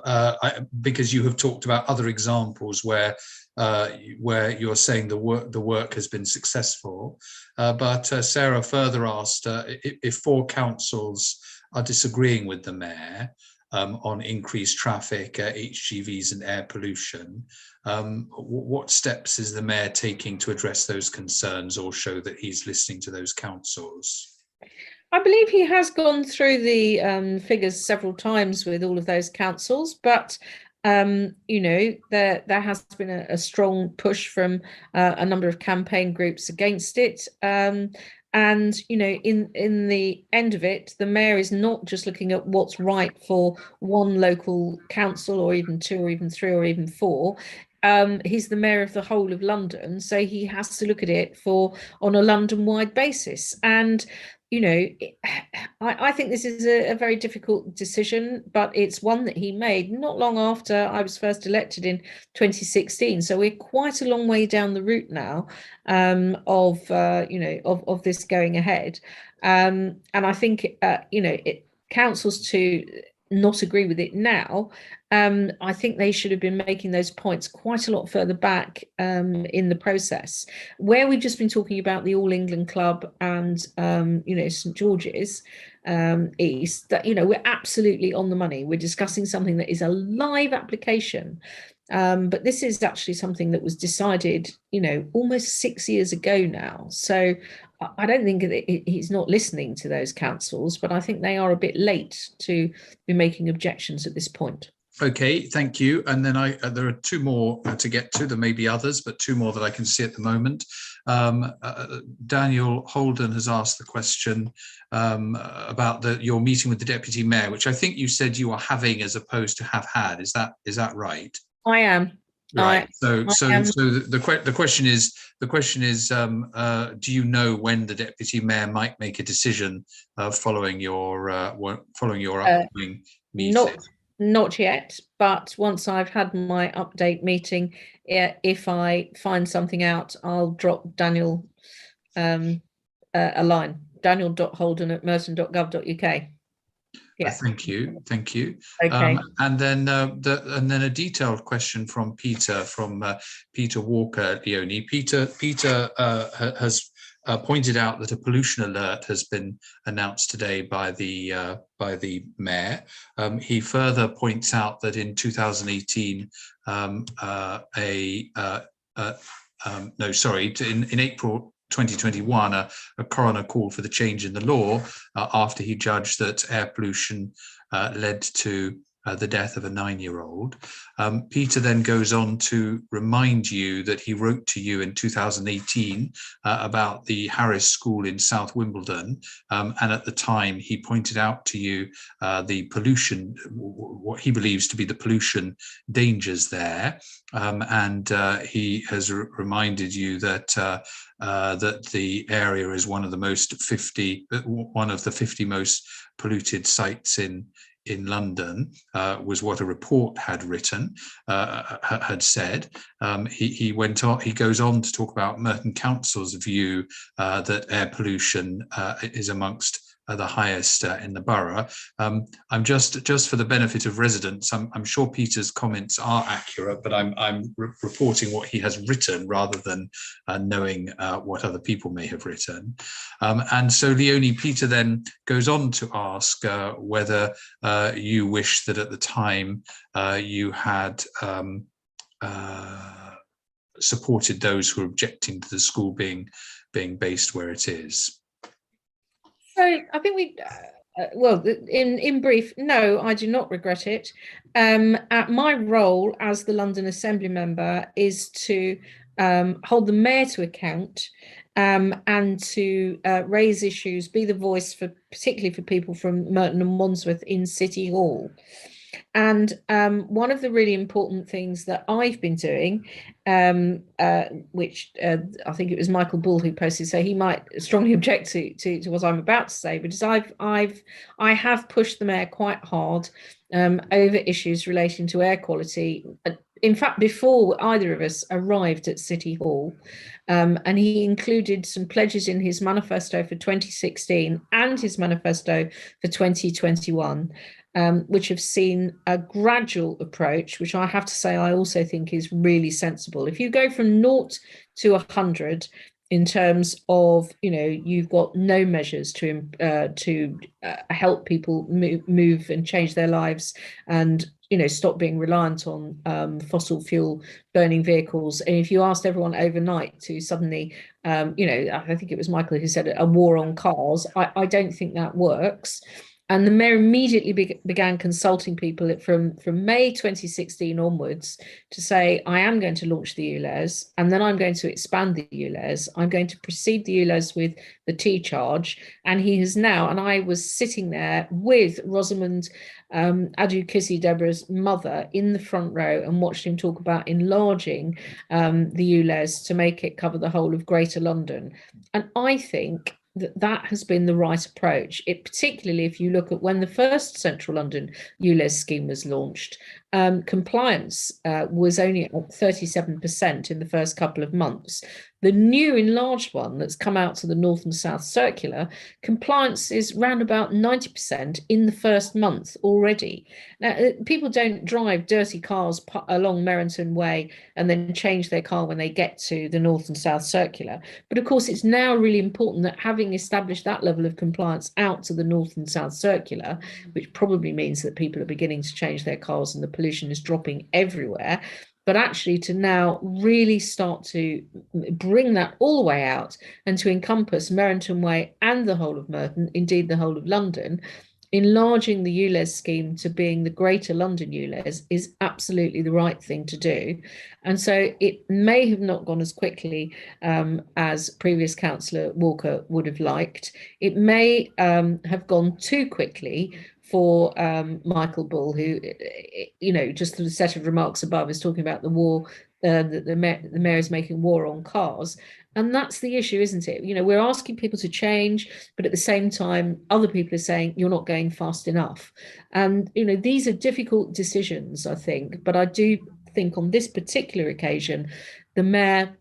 because you have talked about other examples where you're saying the work has been successful. But Sarah further asked if four councils are disagreeing with the mayor on increased traffic, HGVs and air pollution. What steps is the mayor taking to address those concerns or show that he's listening to those councils? I believe he has gone through the figures several times with all of those councils, but there has been a strong push from a number of campaign groups against it. And in the end of it, the mayor is not just looking at what's right for one local council or even two or even three or even four. He's the mayor of the whole of London, so he has to look at it on a London-wide basis. And I think this is a very difficult decision, but it's one that he made not long after I was first elected in 2016. So we're quite a long way down the route now of this going ahead. And I think councils to not agree with it now. I think they should have been making those points quite a lot further back in the process. Where we've just been talking about the All England Club and St George's East, that we're absolutely on the money. We're discussing something that is a live application. But this is actually something that was decided, almost 6 years ago now. So I don't think he's not listening to those councils, but I think they are a bit late to be making objections at this point. Okay, thank you. And then there are two more to get to. There may be others, but two more that I can see at the moment. Daniel Holden has asked the question about your meeting with the deputy mayor, which I think you said you are having as opposed to have had. Is that right? I am. Right. So the question is, do you know when the deputy mayor might make a decision following your upcoming meeting? Not yet, but once I've had my update meeting, if I find something out, I'll drop Daniel a line. daniel.holden@merton.gov.uk. Yeah. Thank you. Okay. And then a detailed question from Peter Walker, Leone. Peter has pointed out that a pollution alert has been announced today by the mayor. He further points out that in 2018, in April 2021, a coroner called for the change in the law after he judged that air pollution led to the death of a 9-year-old. Peter then goes on to remind you that he wrote to you in 2018 about the Harris School in South Wimbledon, and at the time he pointed out to you the pollution, what he believes to be the pollution dangers there, and he has reminded you that that the area is one of the 50 most polluted sites in London, was what a report had said. He goes on to talk about Merton Council's view that air pollution is amongst the highest in the borough. I'm just for the benefit of residents, I'm sure Peter's comments are accurate, but I'm reporting what he has written rather than knowing what other people may have written. And so, Leone, Peter then goes on to ask whether you wish that at the time you had supported those who are objecting to the school being based where it is. So I think in brief, no, I do not regret it. My role as the London Assembly member is to hold the mayor to account and to raise issues, be the voice particularly for people from Merton and Wandsworth in City Hall. And one of the really important things that I've been doing, which I think it was Michael Bull who posted, so he might strongly object to what I'm about to say, but I have pushed the mayor quite hard over issues relating to air quality. In fact, before either of us arrived at City Hall, and he included some pledges in his manifesto for 2016 and his manifesto for 2021. Which have seen a gradual approach, which I have to say I also think is really sensible. If you go from 0 to 100 in terms of, you've got no measures to help people move and change their lives and, stop being reliant on fossil fuel burning vehicles. And if you asked everyone overnight to suddenly, I think it was Michael who said a war on cars, I don't think that works. And the mayor immediately began consulting people from May 2016 onwards to say, I am going to launch the ULEZ, and then I'm going to expand the ULEZ. I'm going to precede the ULEZ with the T charge. And he has now, and I was sitting there with Rosamond Adu-Kisi-Deborah's mother in the front row and watched him talk about enlarging the ULEZ to make it cover the whole of Greater London. And I think that has been the right approach. It particularly if you look at when the first Central London ULEZ scheme was launched, compliance was only at 37% in the first couple of months. The new enlarged one that's come out to the North and South Circular, compliance is round about 90% in the first month already. Now, people don't drive dirty cars along Merrington Way and then change their car when they get to the North and South Circular. But of course, it's now really important that having established that level of compliance out to the North and South Circular, which probably means that people are beginning to change their cars and the pollution is dropping everywhere, but actually to now really start to bring that all the way out and to encompass Merrington Way and the whole of Merton, indeed the whole of London, enlarging the ULEZ scheme to being the Greater London ULEZ is absolutely the right thing to do. And so it may have not gone as quickly as previous Councillor Walker would have liked. It may have gone too quickly for Michael Bull, who, you know, just the set of remarks above is talking about the war, that the mayor is making war on cars. And that's the issue, isn't it? You know, we're asking people to change, but at the same time, other people are saying you're not going fast enough. And, you know, these are difficult decisions, I think. But I do think on this particular occasion, the mayor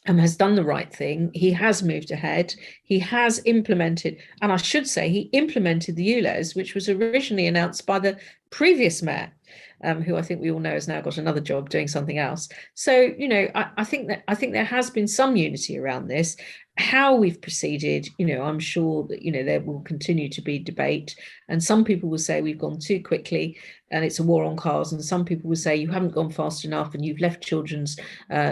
has done the right thing. He has moved ahead. He has implemented, and I should say he implemented the ULEZ, which was originally announced by the previous mayor, who I think we all know has now got another job doing something else. So, you know, I think there has been some unity around this. How we've proceeded, you know, I'm sure that, you know, there will continue to be debate, and some people will say we've gone too quickly and it's a war on cars, and some people will say you haven't gone fast enough and you've left children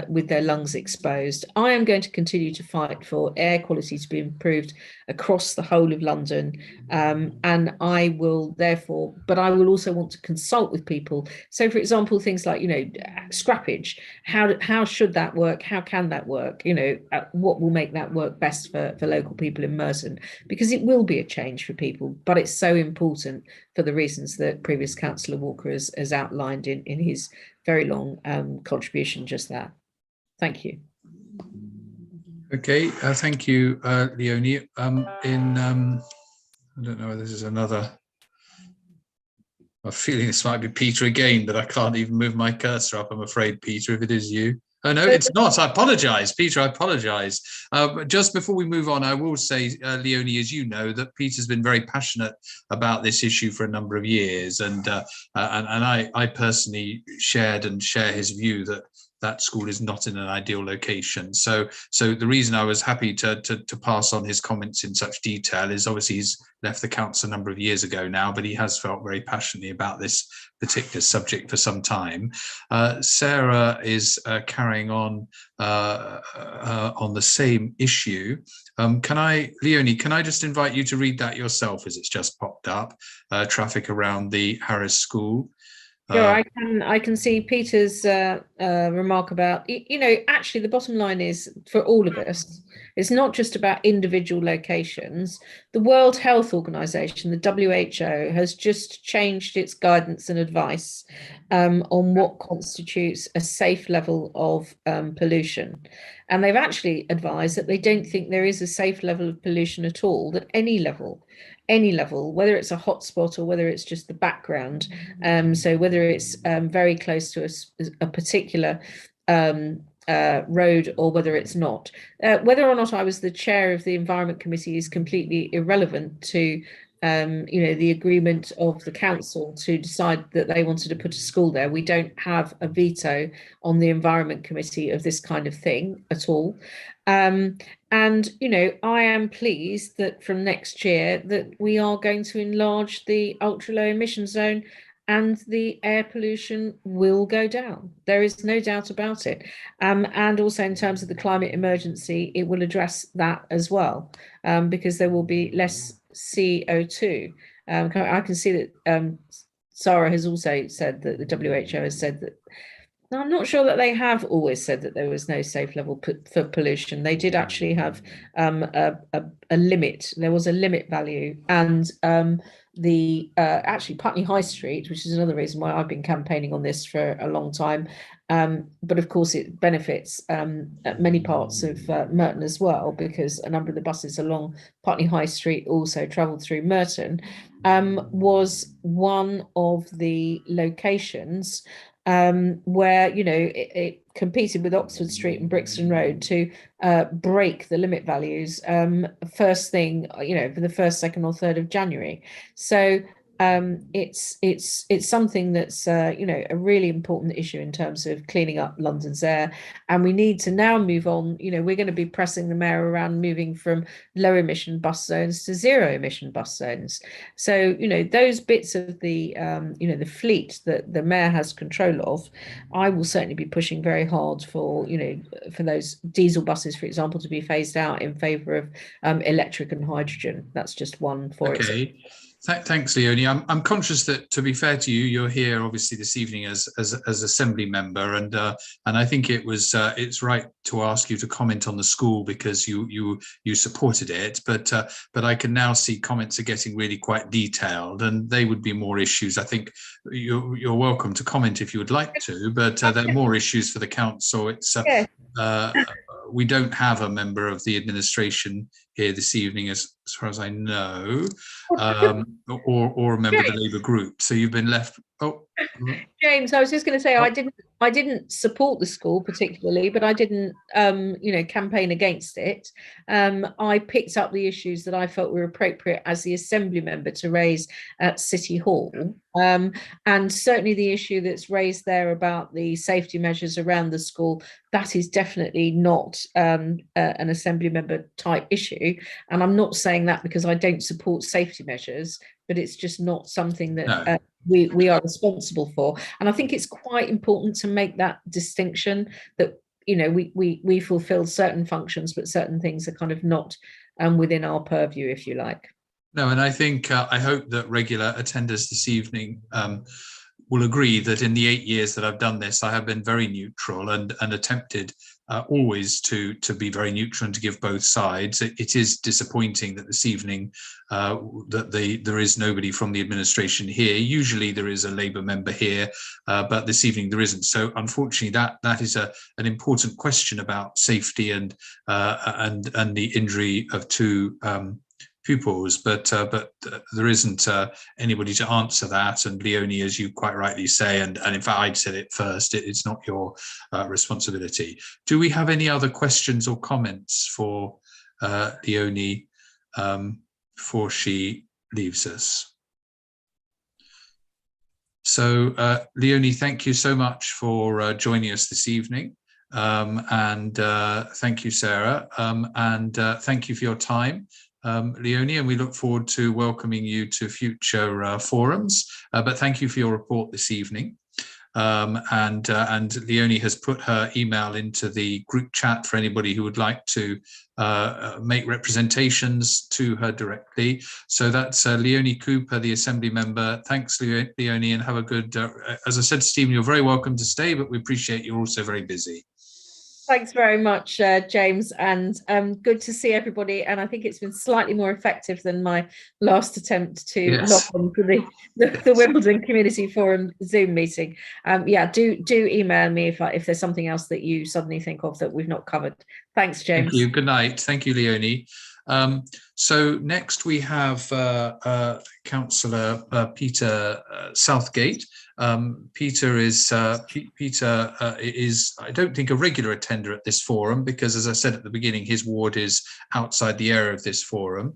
with their lungs exposed. I am going to continue to fight for air quality to be improved across the whole of London, and I will therefore, but I will also want to consult with people. So, for example, things like, you know, scrappage. How should that work? How can that work? You know, what will make that work best for local people in Merton? Because it will be a change for people, but it's so important for the reasons that previous Councillor Walker has outlined in his very long contribution just there. Thank you. Okay, thank you, Leonie. I don't know whether this is another. I'm feeling this might be Peter again, but I can't even move my cursor up, I'm afraid, Peter, if it is you. Oh, no, it's not. I apologise, Peter, I apologise. Just before we move on, I will say, Leonie, as you know, that Peter's been very passionate about this issue for a number of years. And I personally shared and share his view that that school is not in an ideal location. So the reason I was happy to pass on his comments in such detail is obviously he's left the council a number of years ago now, but he has felt very passionately about this particular subject for some time. Sarah is carrying on the same issue. Leonie, can I just invite you to read that yourself as it's just popped up? Traffic around the Harris School. Sure, I can see Peter's remark about, you know, actually the bottom line is for all of us, it's not just about individual locations. The World Health Organization, the WHO, has just changed its guidance and advice on what constitutes a safe level of pollution. And they've actually advised that they don't think there is a safe level of pollution at all, at any level, whether it's a hotspot or whether it's just the background. So whether it's very close to a particular road or whether it's not. Whether or not I was the chair of the Environment Committee is completely irrelevant to you know, the agreement of the council to decide that they wanted to put a school there. We don't have a veto on the Environment Committee of this kind of thing at all. And, you know, I am pleased that from next year that we are going to enlarge the ultra low emission zone and the air pollution will go down. There is no doubt about it. And also in terms of the climate emergency, it will address that as well, because there will be less CO2. I can see that Sarah has also said that the WHO has said that. I'm not sure that they have always said that there was no safe level for pollution. They did actually have a limit. There was a limit value, and actually Putney High Street, which is another reason why I've been campaigning on this for a long time. But of course, it benefits many parts of Merton as well, because a number of the buses along Putney High Street also travel through Merton. Was one of the locations where, you know, competed with Oxford Street and Brixton Road to break the limit values first thing, for the 1st, 2nd or 3rd of January. So it's something that's a really important issue in terms of cleaning up London's air, and we need to now move on. We're going to be pressing the mayor around moving from low emission bus zones to zero emission bus zones. So those bits of the the fleet that the mayor has control of, I will certainly be pushing very hard for for those diesel buses, for example, to be phased out in favour of electric and hydrogen. That's just one for it. Okay. Thanks, Leonie. I'm conscious that, to be fair to you, you're here obviously this evening as Assembly member, and I think it's right to ask you to comment on the school because you supported it, but I can now see comments are getting really quite detailed, and they would be more issues. I think you're welcome to comment if you would like to, but there are more issues for the council. It's we don't have a member of the administration here this evening, as far as I know, or a member of the Labour group. So you've been left. Oh, James, I was just going to say, I didn't support the school particularly, but I didn't, campaign against it. I picked up the issues that I felt were appropriate as the Assembly member to raise at City Hall. And certainly the issue that's raised there about the safety measures around the school, that is definitely not an Assembly member type issue. And I'm not saying that because I don't support safety measures, but it's just not something that we are responsible for. And I think it's quite important to make that distinction that we fulfill certain functions, but certain things are kind of not within our purview, if you like. No, and I think I hope that regular attenders this evening will agree that in the 8 years that I've done this, I have been very neutral and attempted always to be very neutral and to give both sides. It is disappointing that this evening there is nobody from the administration here. Usually there is a Labour member here, but this evening there isn't. So unfortunately, that is an important question about safety and the injury of two pupils, but there isn't anybody to answer that. And Leonie, as you quite rightly say, and in fact I'd said it first, it's not your responsibility. Do we have any other questions or comments for Leonie before she leaves us? So Leonie, thank you so much for joining us this evening. And thank you, Sarah, and thank you for your time, Leonie, and we look forward to welcoming you to future forums. But thank you for your report this evening. And Leonie has put her email into the group chat for anybody who would like to make representations to her directly. So that's Leonie Cooper, the Assembly member. Thanks, Leonie, and have a good, as I said to Stephen, you're very welcome to stay, but we appreciate you're also very busy. Thanks very much, James, and good to see everybody. And I think it's been slightly more effective than my last attempt to log on to the Wimbledon Community Forum Zoom meeting. Do email me if there's something else that you suddenly think of that we've not covered. Thanks, James. Thank you. Good night. Thank you, Leonie. So next we have Councillor Peter Southgate. Peter is I don't think a regular attender at this forum because, as I said at the beginning, his ward is outside the area of this forum.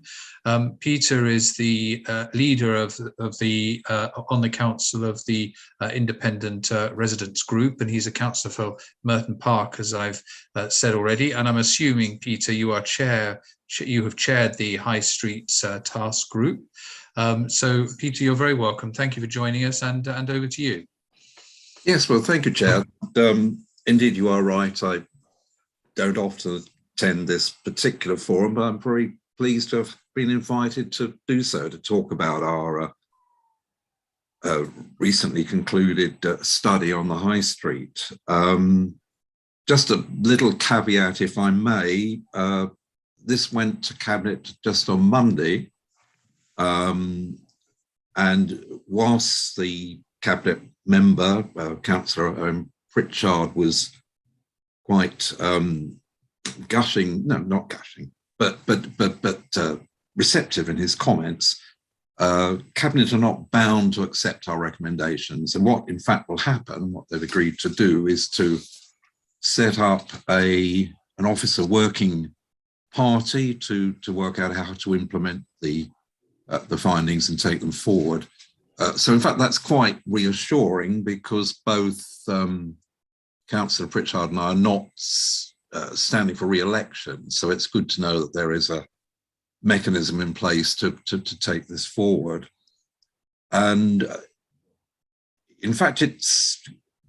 Peter is the leader of the on the council of the Independent Residents Group, and he's a councillor for Merton Park, as I've said already. And I'm assuming, Peter, you have chaired the High Streets task group. So, Peter, you're very welcome. Thank you for joining us, and over to you. Yes, well, thank you, Chair. Indeed, you are right. I don't often attend this particular forum, but I'm very pleased to have been invited to do so, to talk about our recently concluded study on the High Street. Just a little caveat, if I may. This went to Cabinet just on Monday. And whilst the Cabinet member, Councillor Pritchard, was quite gushing, no, not gushing, but receptive in his comments, Cabinet are not bound to accept our recommendations. And what in fact will happen, what they've agreed to do, is to set up an officer working party to work out how to implement the findings and take them forward. So in fact, that's quite reassuring, because both Councillor Pritchard and I are not standing for re-election. So it's good to know that there is a mechanism in place to take this forward. And in fact, it's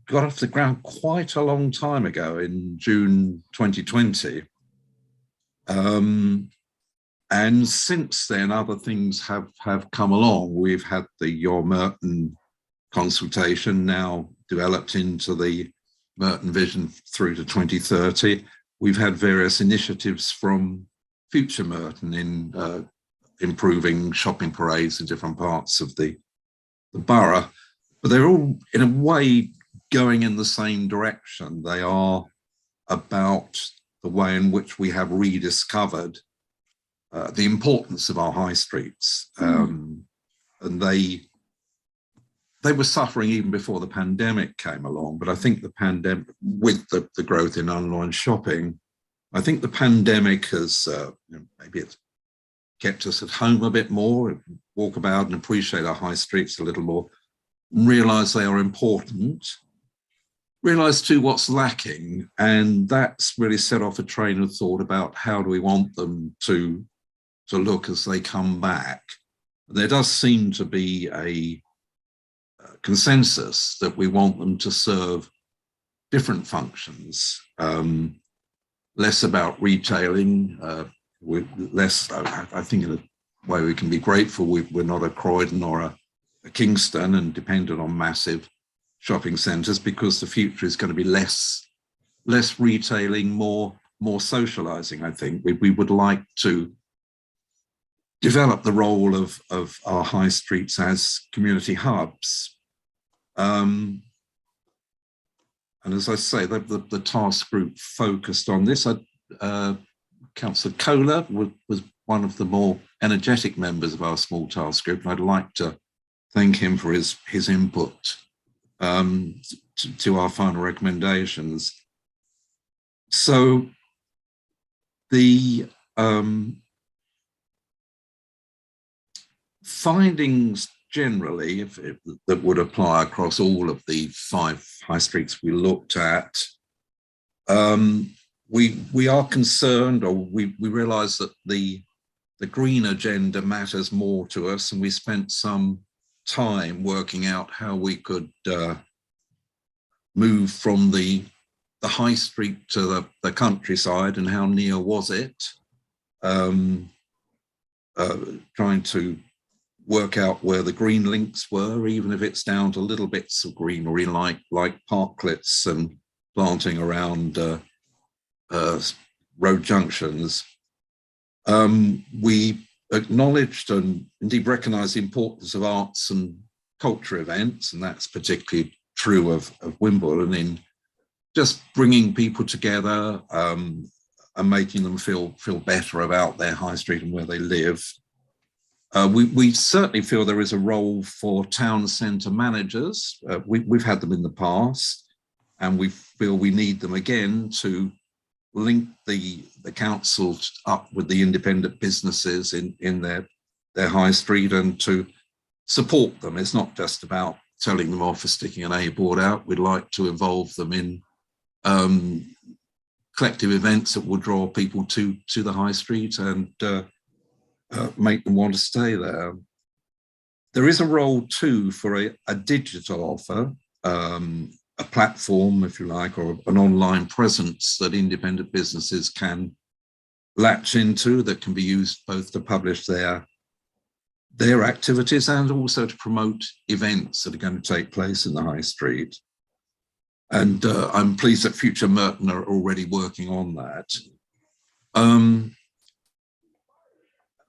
got off the ground quite a long time ago, in June 2020. And since then, other things have come along. We've had the Your Merton consultation, now developed into the Merton Vision through to 2030. We've had various initiatives from Future Merton in improving shopping parades in different parts of the borough. But they're all, in a way, going in the same direction. They are about the way in which we have rediscovered the importance of our high streets. And they were suffering even before the pandemic came along. But I think the pandemic, with the growth in online shopping, I think the pandemic has, maybe it's kept us at home a bit more, walk about and appreciate our high streets a little more, realise they are important, realise too what's lacking, and that's really set off a train of thought about how do we want them to look as they come back. There does seem to be a consensus that we want them to serve different functions, less about retailing, less, I think in a way we can be grateful we're not a Croydon or a Kingston and dependent on massive shopping centres, because the future is going to be less retailing, more socialising. I think we would like to develop the role of our high streets as community hubs. And as I say, the task group focused on this. Councillor Kohler was one of the more energetic members of our small task group, and I'd like to thank him for his input to our final recommendations. So the findings generally that would apply across all of the 5 high streets we looked at, we are concerned, or we realise that the green agenda matters more to us, and we spent some time working out how we could move from the high street to the countryside and how near was it, trying to work out where the green links were, even if it's down to little bits of greenery like parklets and planting around road junctions. We acknowledged and indeed recognised the importance of arts and culture events, and that's particularly true of Wimbledon, in just bringing people together and making them feel better about their high street and where they live. We certainly feel there is a role for town centre managers. We've had them in the past, and we feel we need them again to link the council up with the independent businesses in their high street and to support them. It's not just about telling them off for sticking an A board out. We'd like to involve them in collective events that will draw people to the high street and make them want to stay there. There is a role too for a digital offer, a platform, if you like, or an online presence that independent businesses can latch into, that can be used both to publish their activities and also to promote events that are going to take place in the high street. And I'm pleased that Future Merton are already working on that.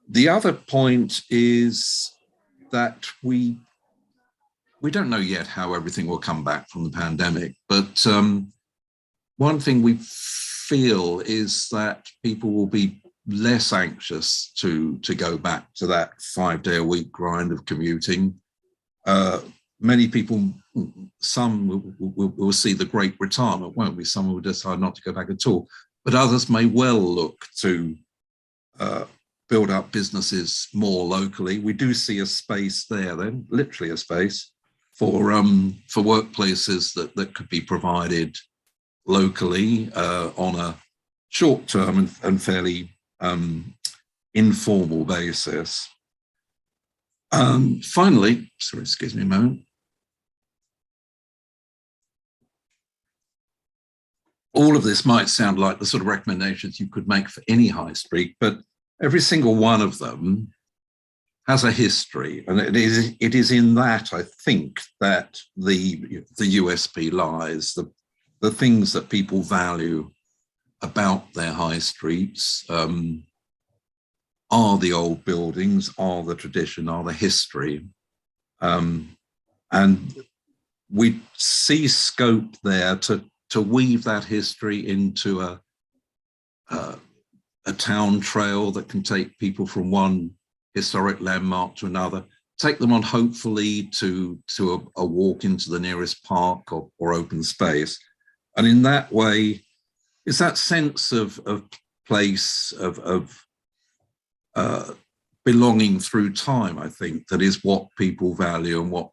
The other point is that we don't know yet how everything will come back from the pandemic, but one thing we feel is that people will be less anxious to go back to that 5-day-a-week grind of commuting. Many people some will see the great retirement, won't we? Some will decide not to go back at all, but others may well look to build up businesses more locally. We do see a space there, then, literally a space for workplaces that could be provided locally on a short-term and fairly informal basis. Finally, sorry, excuse me a moment. All of this might sound like the sort of recommendations you could make for any high street, but every single one of them has a history, and it is in that, I think, that the USP lies. The things that people value about their high streets are the old buildings, are the tradition, are the history, and we see scope there to weave that history into a town trail that can take people from one historic landmark to another, take them on hopefully to a walk into the nearest park or open space. And in that way, it's that sense of place, of belonging through time, I think, that is what people value and what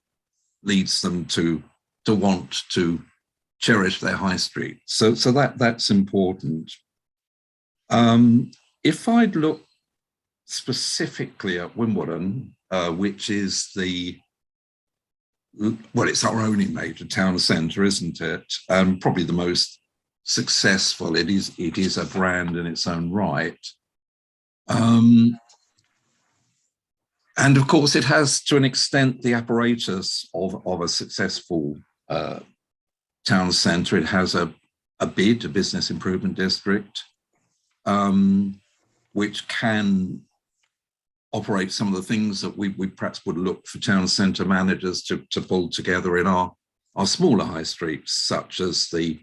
leads them to want to cherish their high street. So that's important. If I'd look specifically at Wimbledon, which is it's our only major town centre, isn't it? Probably the most successful. It is a brand in its own right. And of course, it has, to an extent, the apparatus of a successful town centre. It has a BID, a business improvement district, which can operate some of the things that we perhaps would look for town centre managers to pull together in our smaller high streets, such as the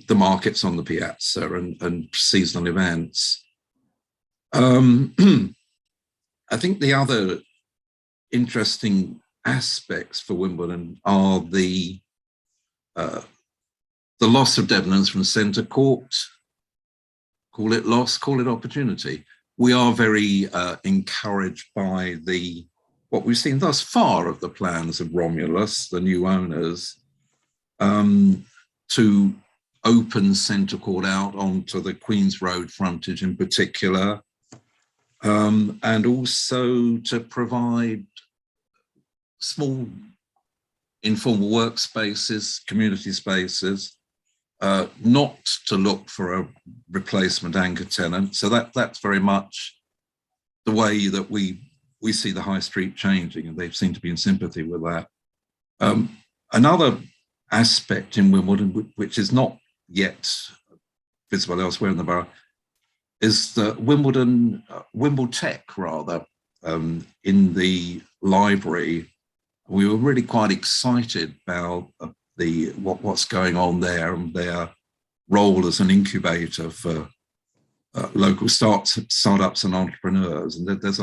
markets on the piazza and seasonal events. I think the other interesting aspects for Wimbledon are the loss of Debenhams from Centre Court. Call it loss, call it opportunity. We are very encouraged by what we've seen thus far of the plans of Romulus, the new owners, to open Centre Court out onto the Queen's Road frontage in particular, and also to provide small informal workspaces, community spaces, not to look for a replacement anchor tenant. So that's very much the way that we see the high street changing, and they seem to be in sympathy with that. Another aspect in Wimbledon, which is not yet visible elsewhere in the borough, is the Wimbletech, rather, in the library. We were really quite excited about what's going on there and their role as an incubator for local startups and entrepreneurs. And there's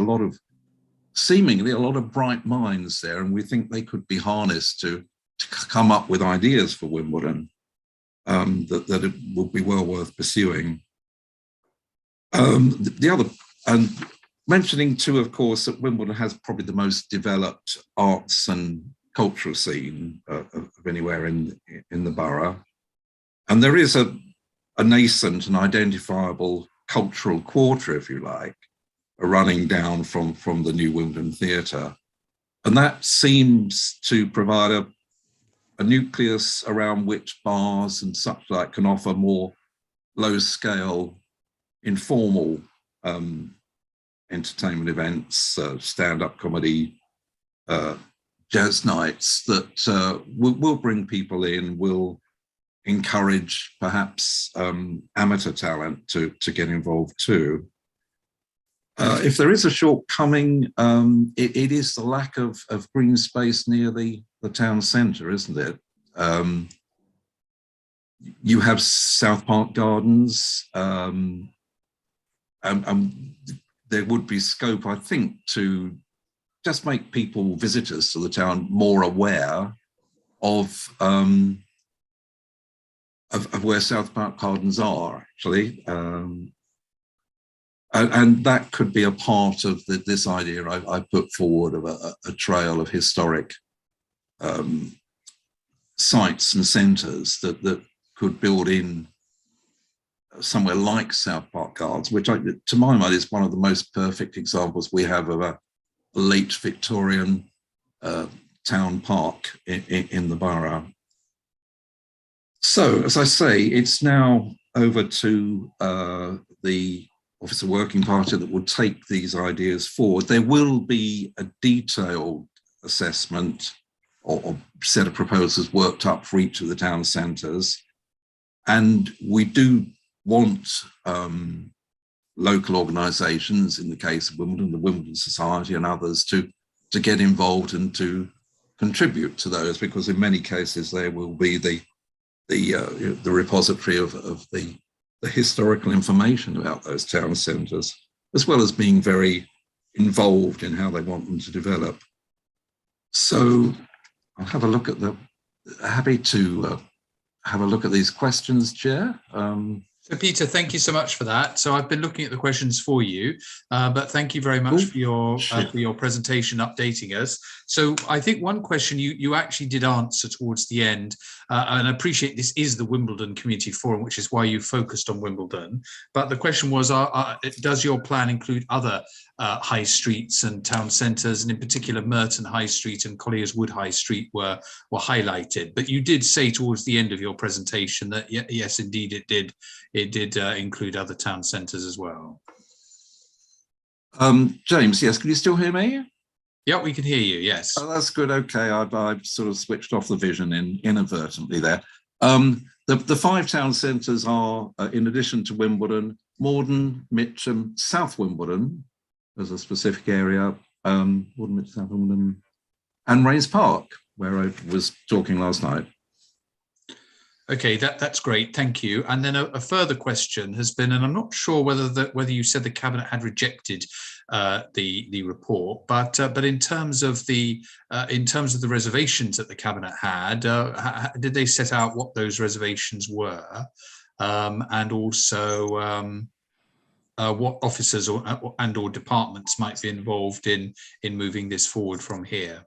seemingly a lot of bright minds there, and we think they could be harnessed to come up with ideas for Wimbledon that it would be well worth pursuing. The other, and mentioning too, of course, that Wimbledon has probably the most developed arts and cultural scene of anywhere in the borough. And there is a nascent and identifiable cultural quarter, if you like, running down from the new Wimbledon Theatre. And that seems to provide a nucleus around which bars and such like can offer more low-scale, informal entertainment events, stand-up comedy, jazz nights that will bring people in, will encourage perhaps amateur talent to get involved too. If there is a shortcoming, it is the lack of green space near the town centre, isn't it? You have South Park Gardens, and there would be scope, I think, to just make people, visitors to the town, more aware of where South Park Gardens are, actually. And that could be a part of this idea I put forward of a trail of historic sites and centres that could build in somewhere like South Park Gardens, which to my mind is one of the most perfect examples we have of a late Victorian town park in the borough. So, as I say, it's now over to the Officer Working Party that will take these ideas forward. There will be a detailed assessment or set of proposals worked up for each of the town centres. And we do want local organisations, in the case of Wimbledon, the Wimbledon Society and others, to get involved and to contribute to those, because in many cases they will be the repository of the historical information about those town centres, as well as being very involved in how they want them to develop. So I'll have a look at happy to have a look at these questions, Chair. So Peter, thank you so much for that. So I've been looking at the questions for you, but thank you very much for your presentation, updating us. So I think one question you actually did answer towards the end, and I appreciate this is the Wimbledon Community Forum, which is why you focused on Wimbledon. But the question was, does your plan include other high streets and town centres, and in particular Merton High Street and Colliers Wood High Street were highlighted? But you did say towards the end of your presentation that yes, indeed it did include other town centres as well. James, yes, can you still hear me? Yeah, we can hear you, yes. Oh, that's good. Okay, I've sort of switched off the vision inadvertently there. The 5 town centres are, in addition to Wimbledon, Morden, Mitcham, South Wimbledon as a specific area, Morden, Mitcham, South Wimbledon, and Rains Park, where I was talking last night. Okay, that's great, thank you. And then a further question has been, and I'm not sure whether you said the Cabinet had rejected the report, but in terms of the reservations that the Cabinet had, did they set out what those reservations were, and also what officers or departments might be involved in moving this forward from here?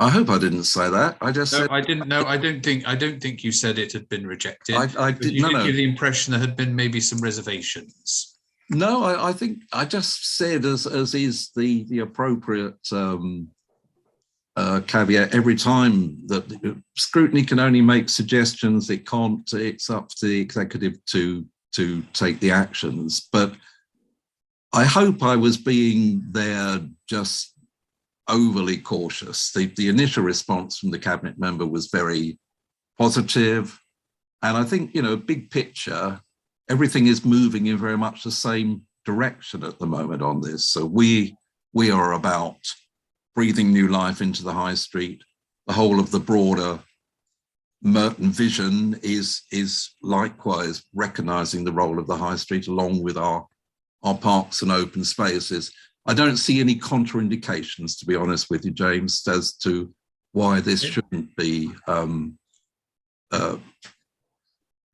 I hope I didn't say that. I just said I didn't know. I don't think you said it had been rejected. I did. You did give the impression there had been maybe some reservations. No, I think I just said, as is the appropriate caveat, every time that scrutiny can only make suggestions, it can't. It's up to the executive to take the actions. But I hope I was being there just overly cautious. The initial response from the Cabinet member was very positive, and I think, big picture, everything is moving in very much the same direction at the moment on this. So we are about breathing new life into the high street. The whole of the broader Merton vision is likewise recognising the role of the high street along with our parks and open spaces. I don't see any contraindications, to be honest with you, James, as to why this shouldn't be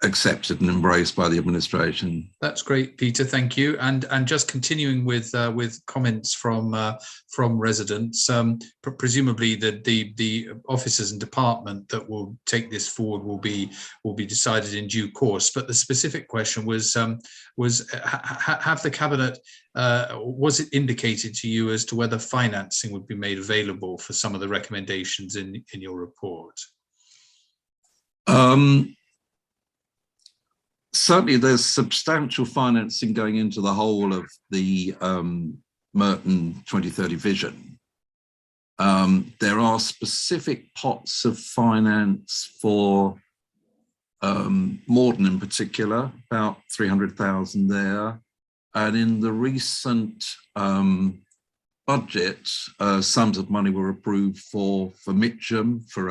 accepted and embraced by the administration. That's great, Peter. Thank you. And just continuing with comments from residents, presumably the officers and department that will take this forward will be decided in due course. But the specific question was have the Cabinet, was it indicated to you as to whether financing would be made available for some of the recommendations in your report? Certainly, there's substantial financing going into the whole of the Merton 2030 vision. There are specific pots of finance for Morden in particular, about 300,000 there. And in the recent budget, sums of money were approved for Mitcham, for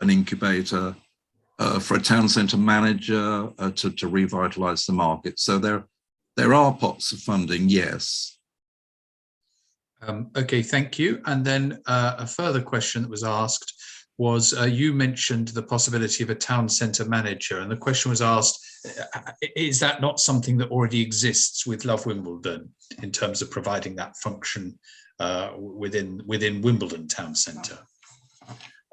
an incubator, for a town centre manager to revitalise the market. So there there are pots of funding, yes. Okay, thank you. And then a further question that was asked was, you mentioned the possibility of a town centre manager, and the question was asked, is that not something that already exists with Love Wimbledon in terms of providing that function within Wimbledon town centre?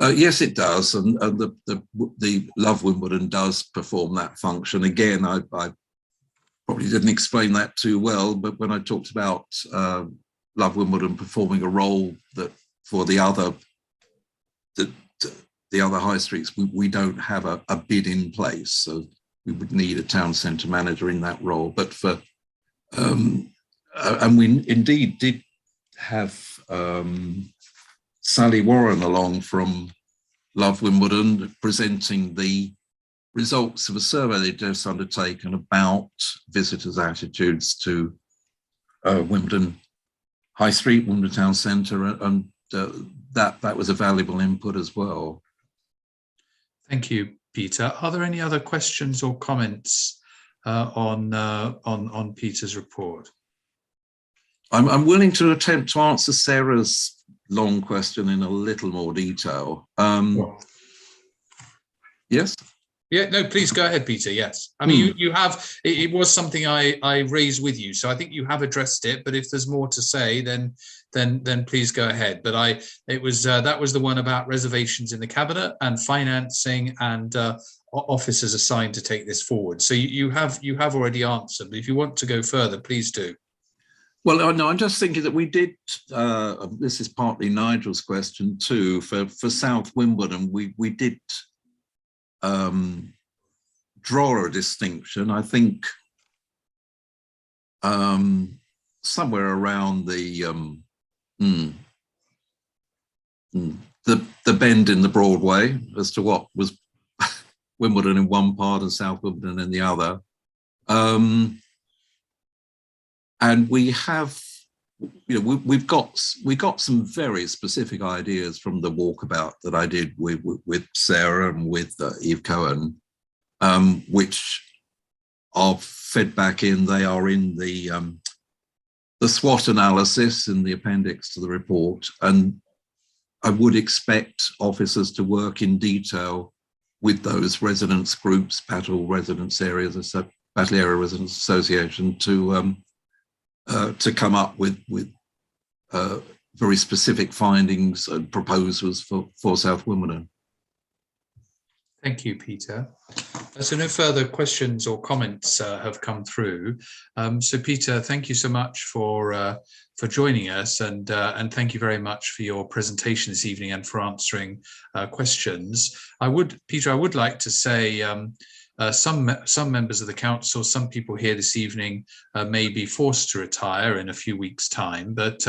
Yes, it does, and the Love Wimbledon does perform that function. Again, I probably didn't explain that too well, but when I talked about Love Wimbledon performing a role that for the other high streets, we don't have a bid in place, so we would need a town centre manager in that role. But for and we indeed did have Sally Warren along from Love Wimbledon presenting the results of a survey they'd just undertaken about visitors' attitudes to Wimbledon High Street, Wimbledon Town Centre, and that was a valuable input as well. Thank you, Peter. Are there any other questions or comments on Peter's report? I'm willing to attempt to answer Sarah's long question in a little more detail. Yes? Yeah, no, please go ahead, Peter. Yes. I mean, you have, it was something I raised with you, so I think you have addressed it, but if there's more to say, then please go ahead. But that was the one about reservations in the cabinet and financing and officers assigned to take this forward. So you have already answered, but if you want to go further, please do. Well, no, I'm just thinking that we did, this is partly Nigel's question too, for South Wimbledon, we did draw a distinction, I think, somewhere around the bend in the Broadway as to what was Wimbledon in one part and South Wimbledon in the other. And we have, we've got some very specific ideas from the walkabout that I did with Sarah and with Eve Cohen, which are fed back in. They are in the SWOT analysis in the appendix to the report, and I would expect officers to work in detail with those residents groups, Battle Residence Areas, Battle Area Residents Association, to come up with very specific findings and proposals for South Wimbledon. Thank you, Peter. So no further questions or comments have come through. So Peter, thank you so much for joining us, and thank you very much for your presentation this evening and for answering questions. Peter, I would like to say some members of the council, some people here this evening may be forced to retire in a few weeks' time, but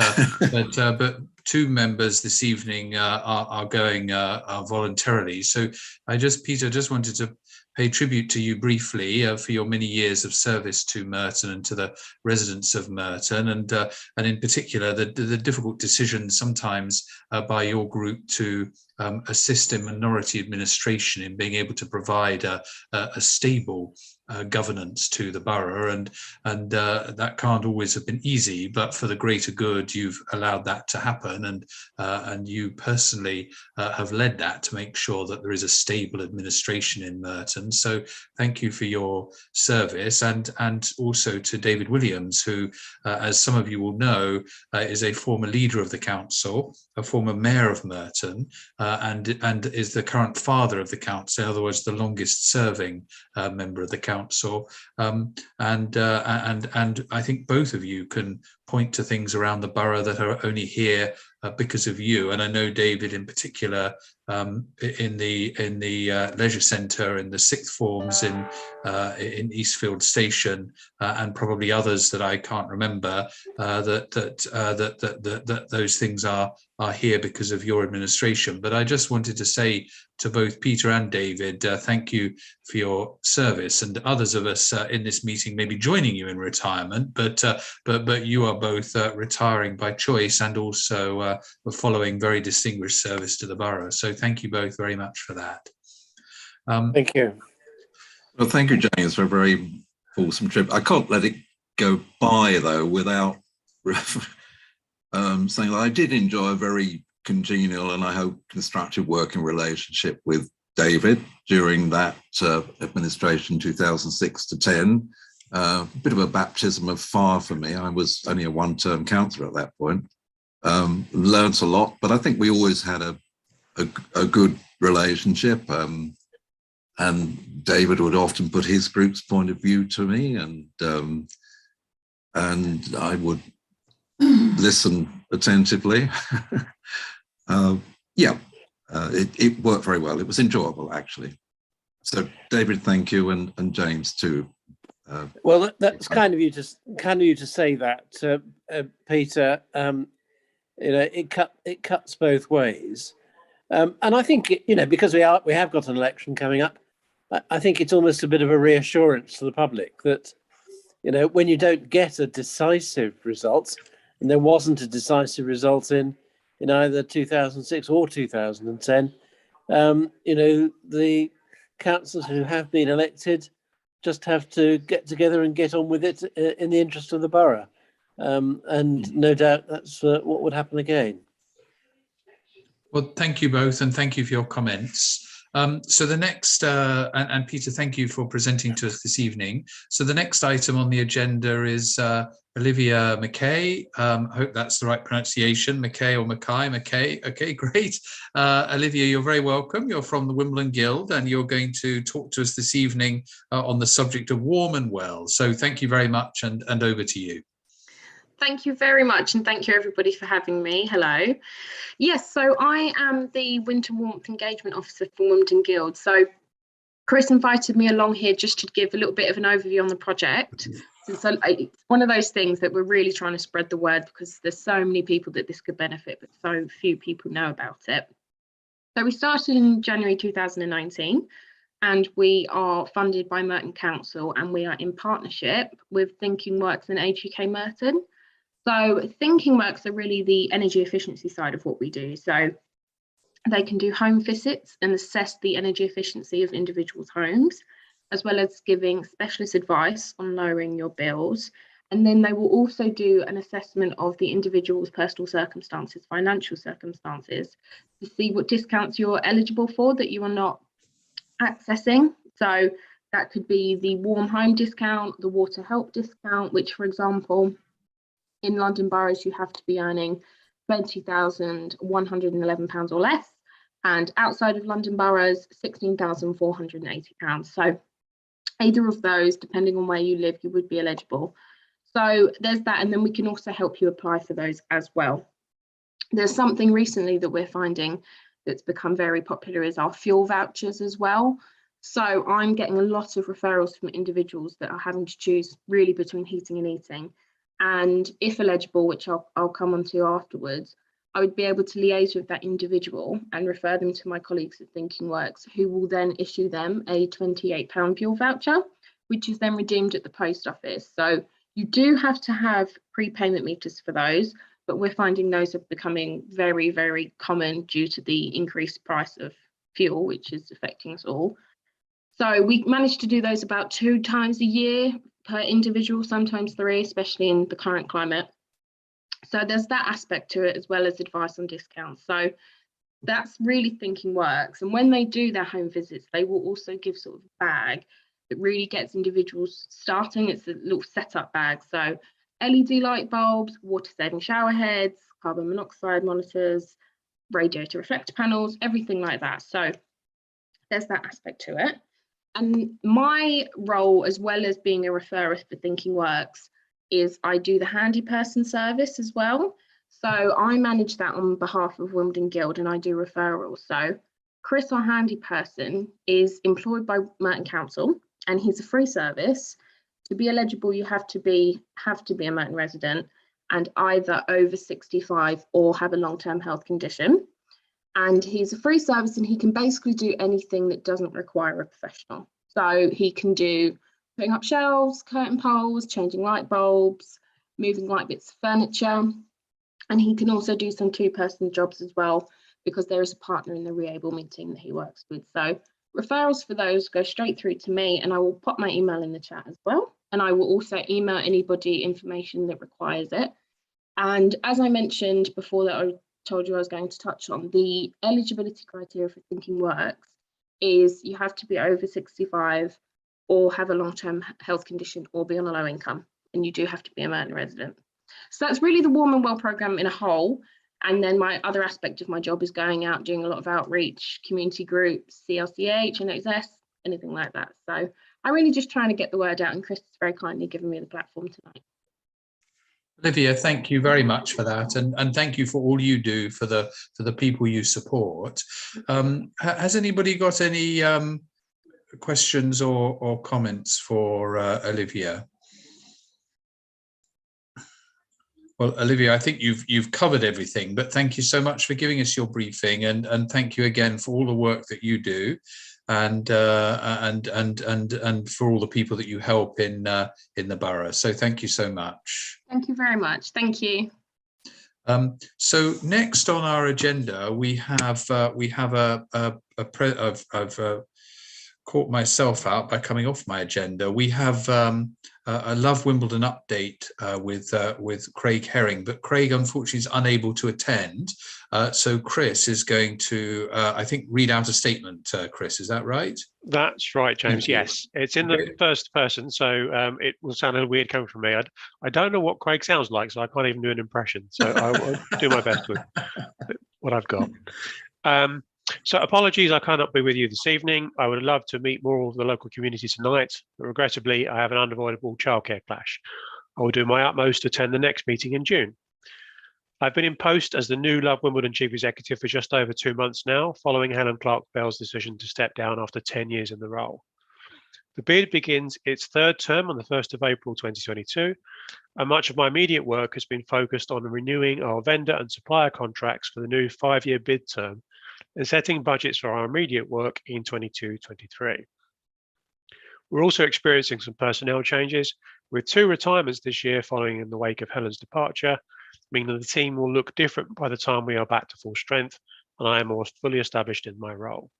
two members this evening are going voluntarily. So Peter, just wanted to pay tribute to you briefly for your many years of service to Merton and to the residents of Merton, and in particular the difficult decisions sometimes by your group to assist in minority administration in being able to provide a stable governance to the borough, and that can't always have been easy, but for the greater good you've allowed that to happen, and you personally have led that to make sure that there is a stable administration in Merton. So thank you for your service, and also to David Williams, who as some of you will know is a former leader of the council, a former mayor of Merton, and is the current father of the council, in other words the longest serving member of the council, and I think both of you can point to things around the borough that are only here because of you. And I know David in particular in the leisure centre, in the sixth forms in Eastfield Station, and probably others that I can't remember, that those things are here because of your administration. But I just wanted to say to both Peter and David, thank you for your service, and others of us in this meeting may be joining you in retirement, but you are both retiring by choice and also following very distinguished service to the borough. So thank you both very much for that. Thank you. Well, thank you, James, for a very fulsome trip. I can't let it go by though without saying that I did enjoy a very congenial and I hope constructive working relationship with David during that administration 2006 to 10. A bit of a baptism of fire for me. I was only a one-term councillor at that point. Learned a lot, but I think we always had a good relationship. And David would often put his group's point of view to me, and I would listen attentively. It worked very well. It was enjoyable, actually. So, David, thank you, and James too. Well, that's kind of you to say that, Peter. It cuts both ways, and I think because we have got an election coming up. I think it's almost a bit of a reassurance to the public that when you don't get a decisive result, and there wasn't a decisive result in either 2006 or 2010, the councillors who have been elected just have to get together and get on with it in the interest of the borough. And no doubt that's what would happen again. Well, thank you both, and thank you for your comments. So the next, and Peter, thank you for presenting to us this evening. So the next item on the agenda is Olivia McKay. I hope that's the right pronunciation, McKay or McKay. Okay, great. Olivia, you're very welcome. You're from the Wimbledon Guild, and you're going to talk to us this evening on the subject of warm and well. So thank you very much, and over to you. Thank you very much, and thank you everybody for having me. Hello. Yes, so I am the Winter Warmth Engagement Officer for Wimbledon Guild. So Chris invited me along here just to give a little bit of an overview on the project. So it's one of those things that we're really trying to spread the word, because there's so many people that this could benefit, but so few people know about it. So we started in January 2019. And we are funded by Merton Council, and we are in partnership with Thinking Works and Age UK Merton. So Thinking Works are really the energy efficiency side of what we do. So they can do home visits and assess the energy efficiency of individuals' homes, as well as giving specialist advice on lowering your bills. And then they will also do an assessment of the individual's personal circumstances, financial circumstances, to see what discounts you're eligible for that you are not accessing. So that could be the warm home discount, the water help discount, which, for example, in London boroughs, you have to be earning £20,111 or less, and outside of London boroughs, £16,480. So either of those, depending on where you live, you would be eligible. So there's that, and then we can also help you apply for those as well. There's something recently that we're finding that's become very popular is our fuel vouchers as well. So I'm getting a lot of referrals from individuals that are having to choose really between heating and eating. And if eligible, which I'll come on to afterwards, I would be able to liaise with that individual and refer them to my colleagues at Thinking Works, who will then issue them a £28 fuel voucher, which is then redeemed at the post office. So you do have to have prepayment meters for those, but we're finding those are becoming very, very common due to the increased price of fuel, which is affecting us all. So we manage to do those about 2 times a year per individual, sometimes 3, especially in the current climate. So there's that aspect to it, as well as advice on discounts. So that's really Thinking Works. And when they do their home visits, they will also give sort of a bag that really gets individuals starting. It's a little setup bag. So LED light bulbs, water saving shower heads, carbon monoxide monitors, radiator reflector panels, everything like that. So there's that aspect to it. And my role, as well as being a referrer for Thinking Works, is I do the handy person service as well. So I manage that on behalf of Wimbledon Guild, and I do referrals. So Chris, our handy person, is employed by Merton Council, and he's a free service. To be eligible, you have to be a Merton resident and either over 65 or have a long-term health condition. And he's a free service, and he can basically do anything that doesn't require a professional. So he can do putting up shelves, curtain poles, changing light bulbs, moving light bits of furniture. And he can also do some 2-person jobs as well, because there is a partner in the Reable meeting that he works with. So referrals for those go straight through to me, and I will pop my email in the chat as well. and I will also email anybody information that requires it. And as I mentioned before, that I told you I was going to touch on, the eligibility criteria for Thinking Works is you have to be over 65 or have a long-term health condition or be on a low income, and you do have to be a Merton resident. So that's really the Warm and Well programme in a whole. And then my other aspect of my job is going out, doing a lot of outreach, community groups, CLCH, NHS, anything like that. So I'm really just trying to get the word out, and Chris has very kindly given me the platform tonight. Olivia, thank you very much for that, and thank you for all you do for the people you support. Has anybody got any questions or comments for Olivia? Well, Olivia, I think you've covered everything, but thank you so much for giving us your briefing, and thank you again for all the work that you do, and for all the people that you help in the borough. So thank you so much. Thank you very much. Thank you. So next on our agenda, we have I've caught myself out by coming off my agenda. We have a Love Wimbledon update with Craig Herring, but Craig unfortunately is unable to attend. So Chris is going to, I think, read out a statement. Chris, is that right? That's right, James. Yes, it's in the first person, so it will sound a little weird coming from me. I don't know what Craig sounds like, so I can't even do an impression. So I will do my best with what I've got. So apologies, I cannot be with you this evening. I would love to meet more of the local community tonight, but regrettably, I have an unavoidable childcare clash. I will do my utmost to attend the next meeting in June. I've been in post as the new Love Wimbledon Chief Executive for just over 2 months now, following Helen Clark-Bell's decision to step down after 10 years in the role. The bid begins its third term on the 1st of April 2022, and much of my immediate work has been focused on renewing our vendor and supplier contracts for the new 5-year bid term and setting budgets for our immediate work in 22-23. We're also experiencing some personnel changes, with 2 retirements this year following in the wake of Helen's departure, meaning that the team will look different by the time we are back to full strength and I am more fully established in my role.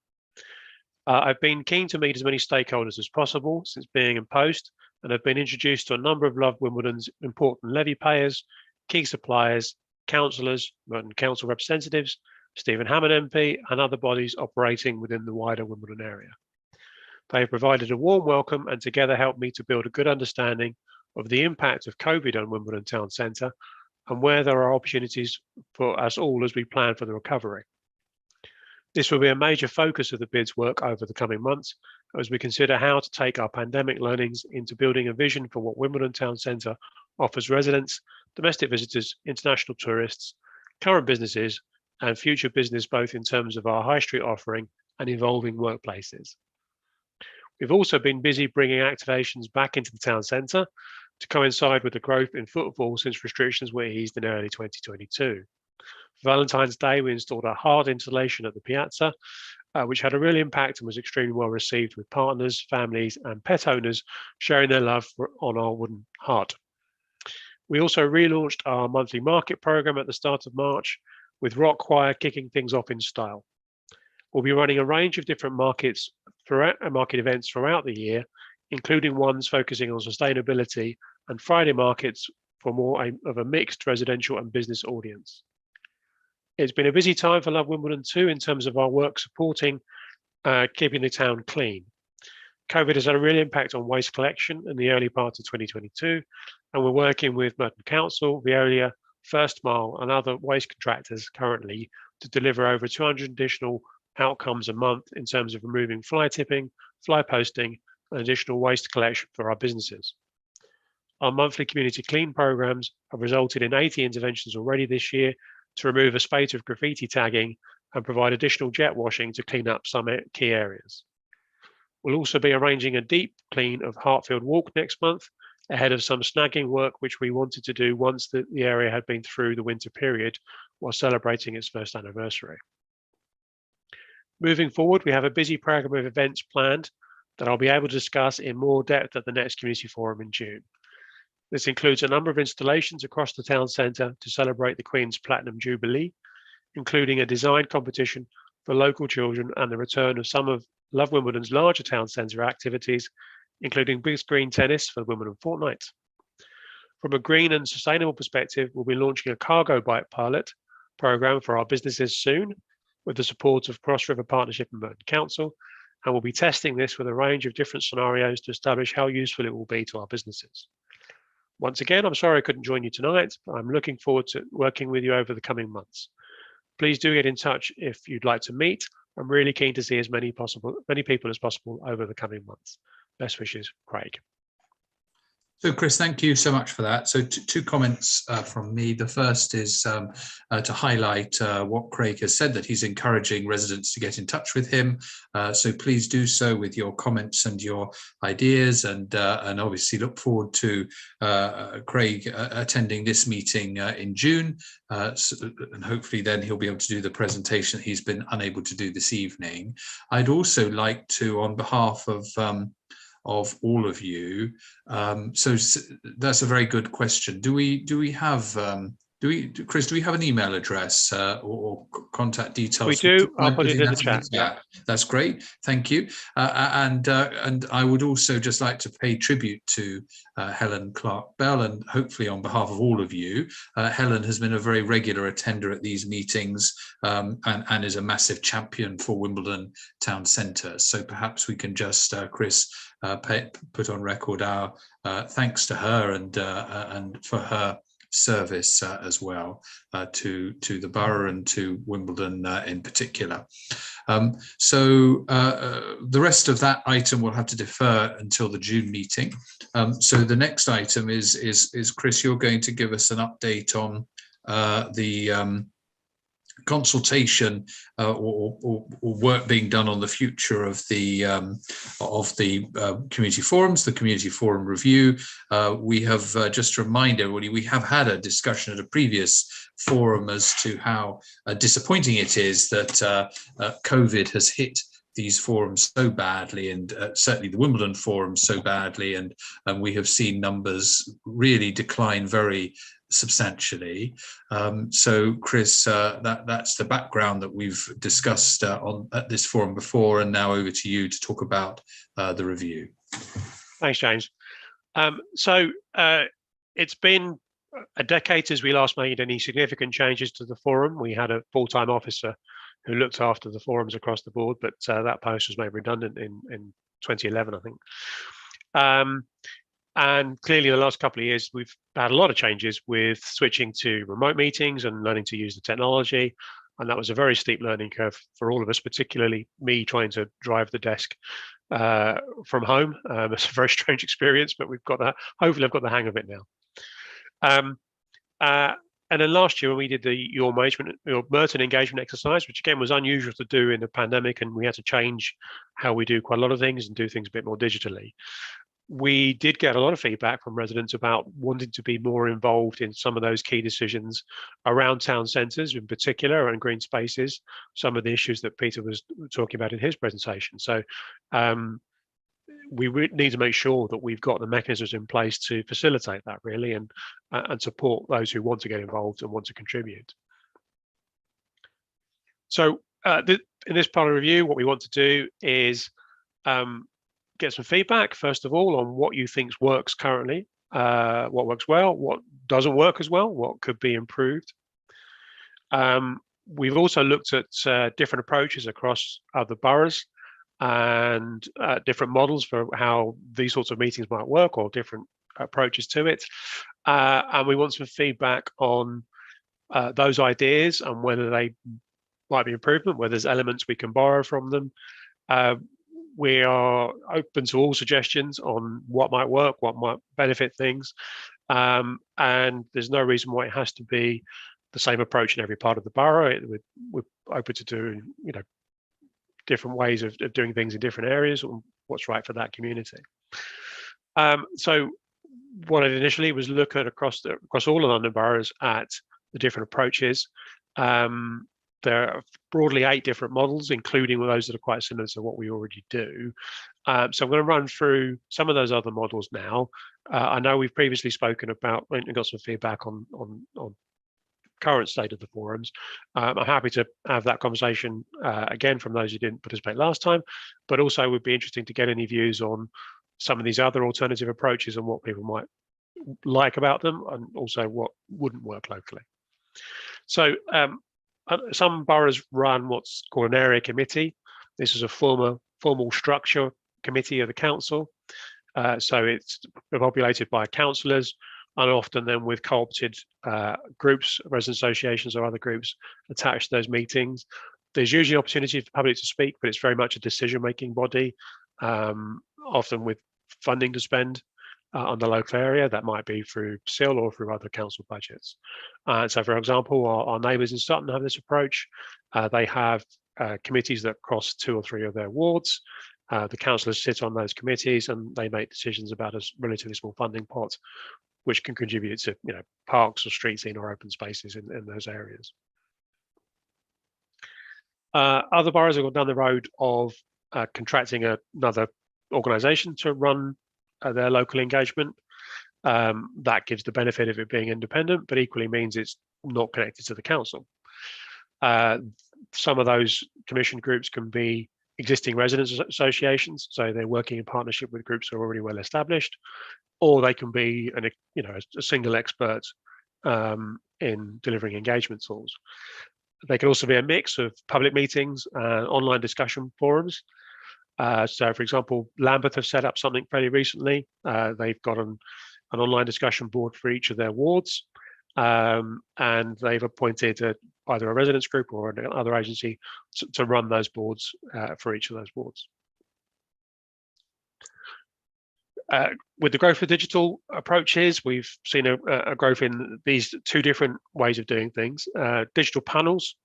I've been keen to meet as many stakeholders as possible since being in post, and have been introduced to a number of Love Wimbledon's important levy payers, key suppliers, councillors, Merton Council representatives, Stephen Hammond MP, and other bodies operating within the wider Wimbledon area. They have provided a warm welcome and together helped me to build a good understanding of the impact of COVID on Wimbledon Town Centre and where there are opportunities for us all as we plan for the recovery. This will be a major focus of the bid's work over the coming months as we consider how to take our pandemic learnings into building a vision for what Wimbledon Town Centre offers residents, domestic visitors, international tourists, current businesses, and future business, both in terms of our high street offering and evolving workplaces. We've also been busy bringing activations back into the town centre to coincide with the growth in footfall since restrictions were eased in early 2022. For Valentine's Day, we installed a hard installation at the piazza, which had a real impact and was extremely well received, with partners, families, and pet owners sharing their love on our wooden heart. We also relaunched our monthly market programme at the start of March, with Rock Choir kicking things off in style. We'll be running a range of different market events throughout the year, including ones focusing on sustainability and Friday markets for more of a mixed residential and business audience. It's been a busy time for Love Wimbledon too in terms of our work supporting keeping the town clean. COVID has had a real impact on waste collection in the early part of 2022, and we're working with Merton Council, Veolia, First Mile and other waste contractors currently to deliver over 200 additional outcomes a month in terms of removing fly tipping, fly posting and additional waste collection for our businesses. Our monthly community clean programs have resulted in 80 interventions already this year to remove a spate of graffiti tagging and provide additional jet washing to clean up some key areas. We'll also be arranging a deep clean of Hartfield Walk next month, ahead of some snagging work which we wanted to do once the area had been through the winter period while celebrating its first anniversary. Moving forward, we have a busy programme of events planned that I'll be able to discuss in more depth at the next Community Forum in June. This includes a number of installations across the town centre to celebrate the Queen's Platinum Jubilee, including a design competition for local children and the return of some of Love Wimbledon's larger town centre activities, including big screen tennis for the Wimbledon fortnight. From a green and sustainable perspective, we'll be launching a cargo bike pilot program for our businesses soon, with the support of Cross River Partnership and Merton Council, and we'll be testing this with a range of different scenarios to establish how useful it will be to our businesses. Once again, I'm sorry I couldn't join you tonight, but I'm looking forward to working with you over the coming months. Please do get in touch if you'd like to meet. I'm really keen to see as many people as possible over the coming months. Best wishes, Craig. So, Chris, thank you so much for that. So, two comments from me. The first is to highlight what Craig has said, that he's encouraging residents to get in touch with him. So please do so with your comments and your ideas, and obviously look forward to Craig attending this meeting in June, and hopefully then he'll be able to do the presentation he's been unable to do this evening. I'd also like to, on behalf of all of you. So that's a very good question. Chris, do we have an email address or contact details? We do. I'll put it in the chat. Yeah, that's great. Thank you. And I would also just like to pay tribute to Helen Clark-Bell, and hopefully on behalf of all of you, Helen has been a very regular attender at these meetings and is a massive champion for Wimbledon Town Centre. So perhaps we can just, Chris, put on record our thanks to her and for her service as well to the borough and to Wimbledon in particular. So the rest of that item will have to defer until the June meeting. So the next item is Chris, you're going to give us an update on the consultation or work being done on the future of the community forums, the community forum review. We have just remind everybody, we have had a discussion at a previous forum as to how disappointing it is that COVID has hit these forums so badly, and certainly the Wimbledon forum so badly, and we have seen numbers really decline very substantially. So Chris, that's the background that we've discussed at this forum before, and now over to you to talk about the review. Thanks, James. So it's been a decade since we last made any significant changes to the forum. We had a full-time officer who looked after the forums across the board, but that post was made redundant in 2011, I think. And clearly, the last couple of years, we've had a lot of changes with switching to remote meetings and learning to use the technology. And that was a very steep learning curve for all of us, particularly me trying to drive the desk from home. It's a very strange experience, but we've got that. Hopefully, I've got the hang of it now. And then last year, when we did your Merton engagement exercise, which again was unusual to do in the pandemic, and we had to change how we do quite a lot of things and do things a bit more digitally. We did get a lot of feedback from residents about wanting to be more involved in some of those key decisions around town centres in particular, and green spaces, some of the issues that Peter was talking about in his presentation. So we need to make sure that we've got the mechanisms in place to facilitate that really, and support those who want to get involved and want to contribute. So in this part of the review, what we want to do is get some feedback, first of all, on what you think works currently, what works well, what doesn't work as well, what could be improved. We've also looked at different approaches across other boroughs and different models for how these sorts of meetings might work, or different approaches to it. And we want some feedback on those ideas and whether they might be improvement, whether there's elements we can borrow from them. We are open to all suggestions on what might work, what might benefit things. And there's no reason why it has to be the same approach in every part of the borough. We're open to doing, different ways of doing things in different areas, or what's right for that community. So what I did initially was look at across all of London boroughs at the different approaches. There are broadly 8 different models, including those that are quite similar to what we already do. So I'm going to run through some of those other models now. I know we've previously spoken about and got some feedback on current state of the forums. I'm happy to have that conversation again from those who didn't participate last time, but also would be interesting to get any views on some of these other alternative approaches and what people might like about them, and also what wouldn't work locally. So some boroughs run what's called an area committee. This is a formal structure committee of the council. So it's populated by councillors, and often then with co-opted groups, resident associations or other groups attached to those meetings. There's usually opportunity for the public to speak, but it's very much a decision-making body, often with funding to spend on the local area. That might be through SIL or through other council budgets. So for example, our neighbours in Sutton have this approach. They have committees that cross 2 or 3 of their wards. The councillors sit on those committees and they make decisions about a relatively small funding pot, which can contribute to parks or street scene or open spaces in those areas. Other boroughs have gone down the road of contracting another organisation to run their local engagement. That gives the benefit of it being independent, but equally means it's not connected to the council. Some of those commission groups can be existing residents associations, so they're working in partnership with groups that are already well established, or they can be a single expert in delivering engagement tools. They can also be a mix of public meetings and online discussion forums. So, for example, Lambeth have set up something fairly recently. They've got an online discussion board for each of their wards, and they've appointed either a residents group or another agency to run those boards for each of those wards. With the growth of digital approaches, we've seen a growth in these 2 different ways of doing things. Digital panels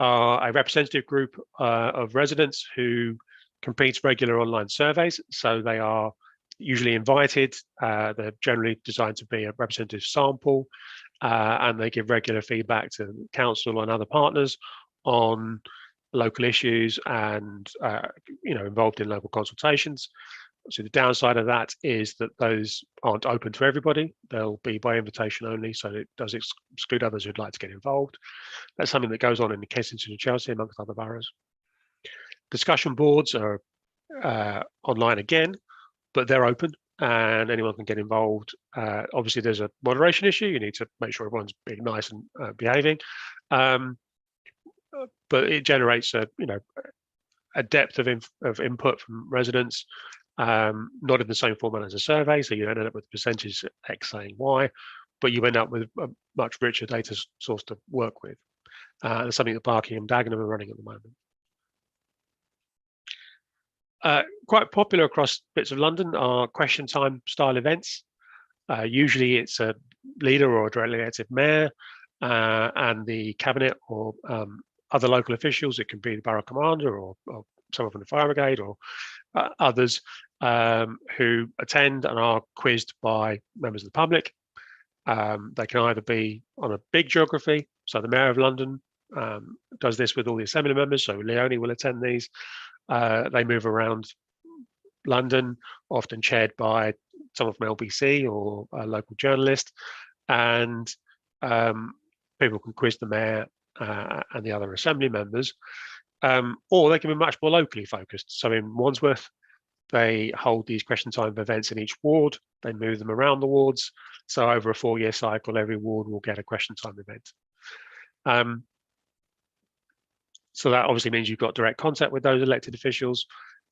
are a representative group of residents who completes regular online surveys. So they are usually invited. They're generally designed to be a representative sample, and they give regular feedback to the council and other partners on local issues and involved in local consultations. So the downside of that is that those aren't open to everybody. They'll be by invitation only, so it does exclude others who'd like to get involved. That's something that goes on in Kensington and Chelsea, amongst other boroughs. Discussion boards are online again, but they're open and anyone can get involved. Obviously, there's a moderation issue. You need to make sure everyone's being nice and behaving. But it generates a depth of input from residents. Not in the same format as a survey, so you don't end up with percentage X saying Y, but you end up with a much richer data source to work with. That's something that Barking and Dagenham are running at the moment. Quite popular across bits of London are question time style events. Usually it's a leader or a directly elected mayor and the cabinet or other local officials. It can be the borough commander or someone from the fire brigade or others who attend and are quizzed by members of the public. They can either be on a big geography, so the Mayor of London does this with all the Assembly members, so Leonie will attend these. They move around London, often chaired by someone from LBC or a local journalist, and people can quiz the Mayor and the other Assembly members. Or they can be much more locally focused. So in Wandsworth, they hold these question time events in each ward. They move them around the wards. So over a 4-year cycle, every ward will get a question time event. So that obviously means you've got direct contact with those elected officials.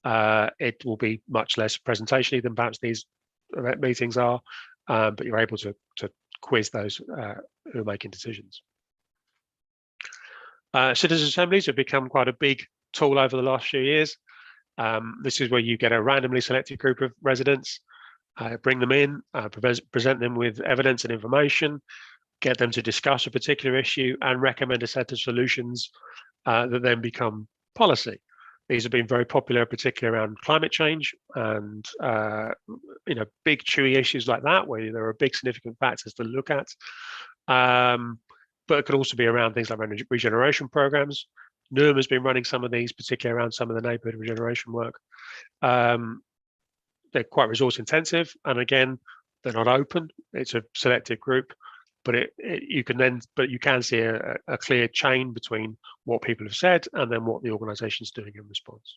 It will be much less presentation-y than perhaps these event meetings are, but you're able to quiz those who are making decisions. Citizen assemblies have become quite a big tool over the last few years. This is where you get a randomly selected group of residents, bring them in, present them with evidence and information, get them to discuss a particular issue and recommend a set of solutions that then become policy. These have been very popular, particularly around climate change and big chewy issues like that, where there are big significant factors to look at. But it could also be around things like regeneration programs. Newham has been running some of these, particularly around some of the neighbourhood regeneration work. They're quite resource intensive, and again, they're not open. It's a selected group, but you can see a clear chain between what people have said and then what the organisation is doing in response.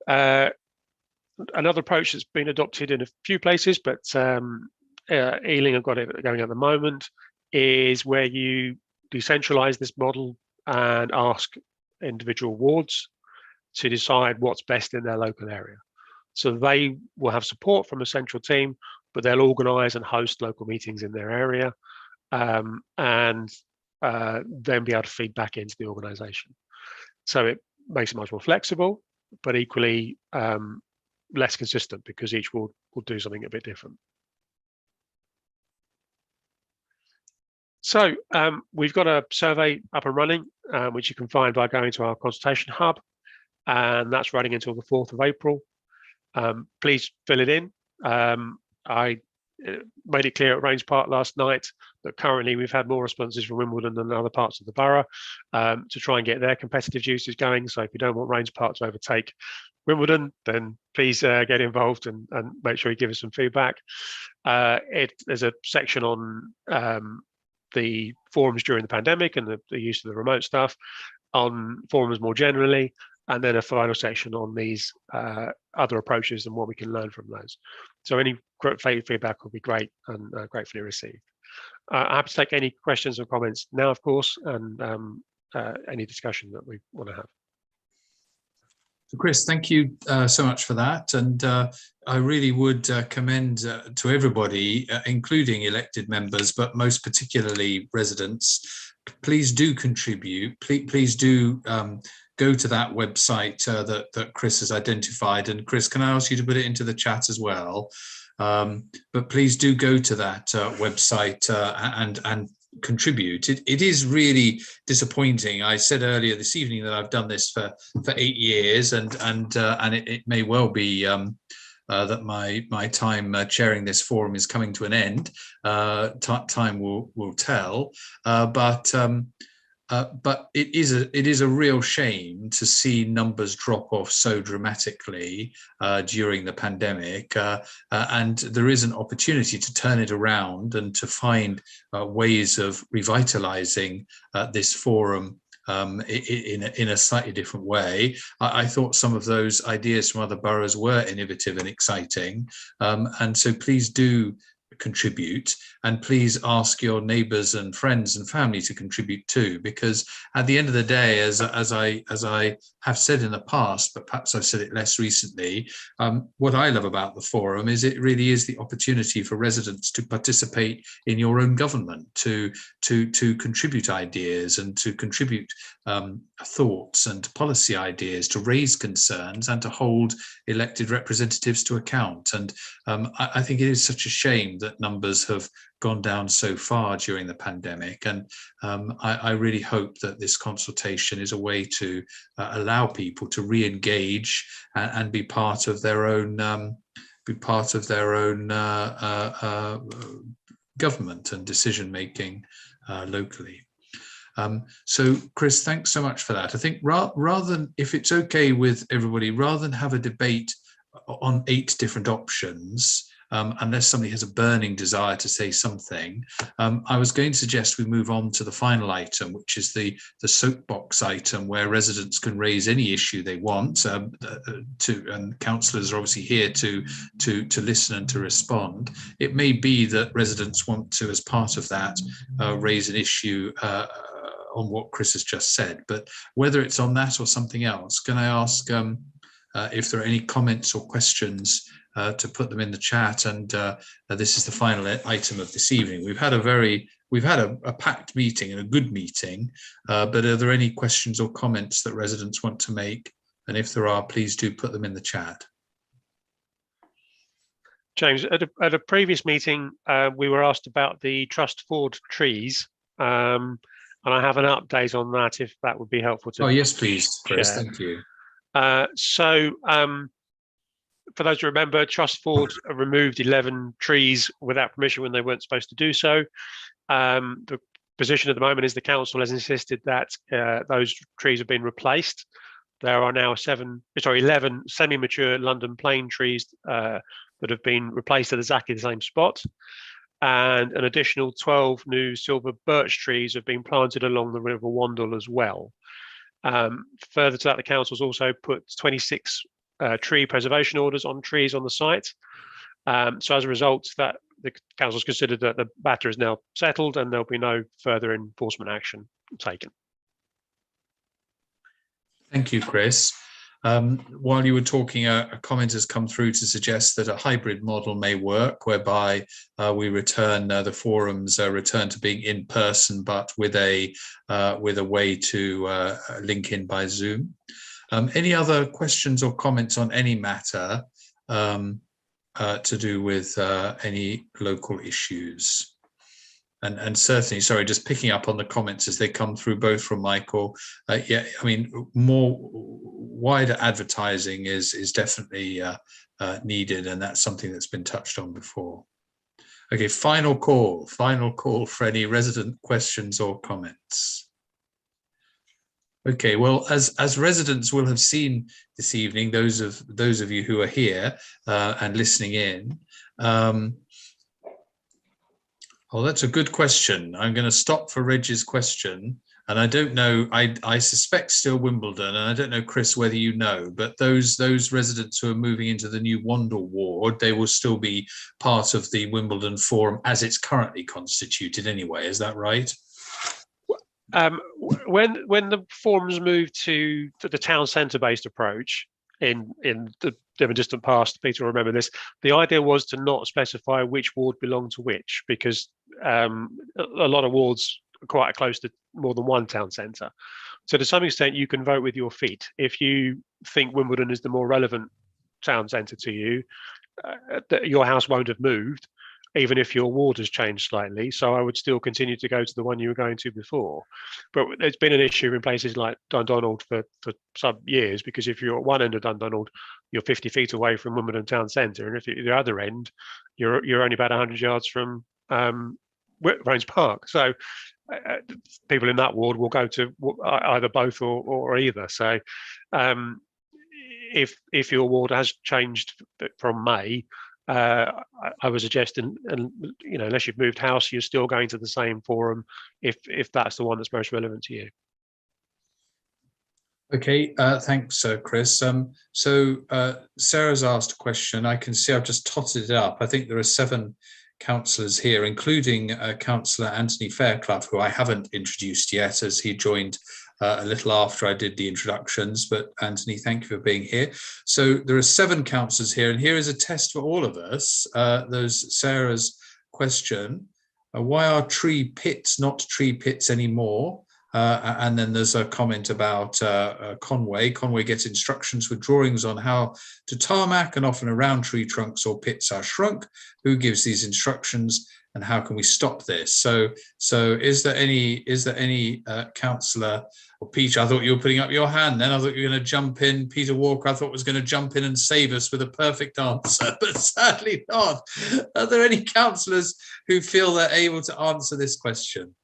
Another approach that's been adopted in a few places, but Ealing have got it going at the moment, is where you decentralize this model and ask individual wards to decide what's best in their local area. So they will have support from a central team, but they'll organise and host local meetings in their area, and then be able to feed back into the organisation. So it makes it much more flexible, but equally less consistent, because each ward will do something a bit different. So we've got a survey up and running, which you can find by going to our consultation hub, and that's running until the 4th of April. Please fill it in. I made it clear at Range Park last night that currently we've had more responses from Wimbledon than other parts of the borough, to try and get their competitive juices going. So if you don't want Range Park to overtake Wimbledon, then please get involved and make sure you give us some feedback. There's a section on the forums during the pandemic and the use of the remote stuff, on forums more generally, and then a final section on these other approaches and what we can learn from those. So any feedback will be great and gratefully received. I'm happy to take any questions or comments now, of course, and any discussion that we want to have. So Chris, thank you so much for that. And I really would commend to everybody, including elected members, but most particularly residents, please do contribute. Please do go to that website that Chris has identified. And Chris, can I ask you to put it into the chat as well? But please do go to that website and contribute. It is really disappointing. I said earlier this evening that I've done this for 8 years, and it may well be that my time chairing this forum is coming to an end. Time will tell, but it is a real shame to see numbers drop off so dramatically during the pandemic, and there is an opportunity to turn it around and to find ways of revitalizing this forum in a slightly different way. I thought some of those ideas from other boroughs were innovative and exciting, and so please do contribute, and please ask your neighbours and friends and family to contribute too, because at the end of the day, as I have said in the past, but perhaps I've said it less recently, what I love about the forum is it really is the opportunity for residents to participate in your own government, to contribute ideas and to contribute thoughts and policy ideas, to raise concerns and to hold elected representatives to account. And I think it is such a shame that numbers have gone down so far during the pandemic, and I really hope that this consultation is a way to allow people to re-engage and be part of their own government and decision making locally. So Chris, thanks so much for that. I think rather than, if it's okay with everybody, rather than have a debate on 8 different options, unless somebody has a burning desire to say something, I was going to suggest we move on to the final item, which is the soapbox item, where residents can raise any issue they want, and councillors are obviously here to listen and to respond. It may be that residents want to, as part of that, raise an issue on what Chris has just said, but whether it's on that or something else, can I ask if there are any comments or questions to put them in the chat? And this is the final item of this evening. We've had a packed meeting and a good meeting, but are there any questions or comments that residents want to make? And if there are, please do put them in the chat. James, at a previous meeting, we were asked about the Trustford trees, and I have an update on that, if that would be helpful to. Oh yes, please, Chris. Share. Thank you. For those who remember, Trustford removed 11 trees without permission when they weren't supposed to do so. The position at the moment is the council has insisted that those trees have been replaced. There are now 11 semi-mature London plane trees that have been replaced at exactly the same spot, and an additional 12 new silver birch trees have been planted along the River Wandle as well. Further to that, the council's also put 26 tree preservation orders on trees on the site. So as a result, that the council's considered that the matter is now settled and there'll be no further enforcement action taken. Thank you, Chris. While you were talking, a comment has come through to suggest that a hybrid model may work, whereby we return the forums return to being in person, but with a way to link in by Zoom. Any other questions or comments on any matter to do with any local issues? And certainly, sorry, just picking up on the comments as they come through, both from Michael. Yeah, I mean, more wider advertising is definitely needed, and that's something that's been touched on before. Okay, final call for any resident questions or comments. Okay, well, as residents will have seen this evening, those of you who are here and listening in. Well, that's a good question. I'm going to stop for Reg's question. And I don't know, I suspect still Wimbledon, and I don't know, Chris, whether you know, but those residents who are moving into the new Wandle ward, they will still be part of the Wimbledon Forum as it's currently constituted anyway. Is that right? When the forums moved to the town centre based approach in the distant past, Peter will remember this, the idea was to not specify which ward belonged to which, because a lot of wards are quite close to more than one town centre. So to some extent, you can vote with your feet. If you think Wimbledon is the more relevant town centre to you, your house won't have moved, even if your ward has changed slightly. So I would still continue to go to the one you were going to before. But there's been an issue in places like Dundonald for some years, because if you're at one end of Dundonald, you're 50 feet away from Wimbledon town centre. And if you're at the other end, you're only about 100 yards from Rains Park. So people in that ward will go to either both or either. So if your ward has changed from May, I would suggest, and unless you've moved house, you're still going to the same forum if that's the one that's most relevant to you. Okay, thanks, Chris. So Sarah's asked a question. I can see I've just totted it up. I think there are 7 councillors here, including Councillor Anthony Fairclough, who I haven't introduced yet, as he joined a little after I did the introductions. But Anthony, thank you for being here. So there are 7 councillors here, and here is a test for all of us. There's Sarah's question. Why are tree pits not tree pits anymore? And then there's a comment about Conway. Conway gets instructions with drawings on how to tarmac, and often around tree trunks or pits are shrunk. Who gives these instructions, and how can we stop this? So is there any councillor, or Peter? I thought you were putting up your hand. Then I thought you were going to jump in. Peter Walker, I thought was going to jump in and save us with a perfect answer, but sadly not. Are there any councillors who feel they're able to answer this question?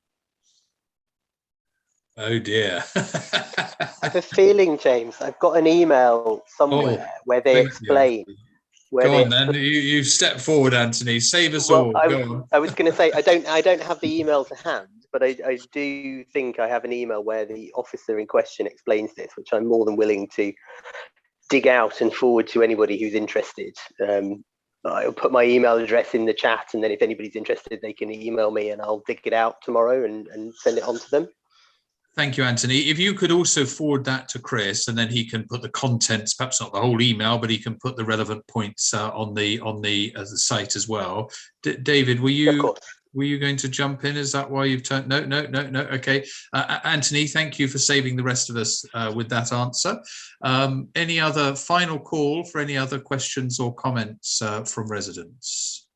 Oh dear. I have a feeling, James, I've got an email somewhere where they explain. Go on then, you step forward, Anthony. Save us all. Go on. I was going to say, I don't have the email to hand, but I do think I have an email where the officer in question explains this, which I'm more than willing to dig out and forward to anybody who's interested. I'll put my email address in the chat, and then if anybody's interested, they can email me and I'll dig it out tomorrow and send it on to them. Thank you, Anthony. If you could also forward that to Chris, and then he can put the contents, perhaps not the whole email, but he can put the relevant points on the site as well. David, were you going to jump in? Is that why you've turned? No. Okay, Anthony, thank you for saving the rest of us with that answer. Any other final call for any other questions or comments from residents?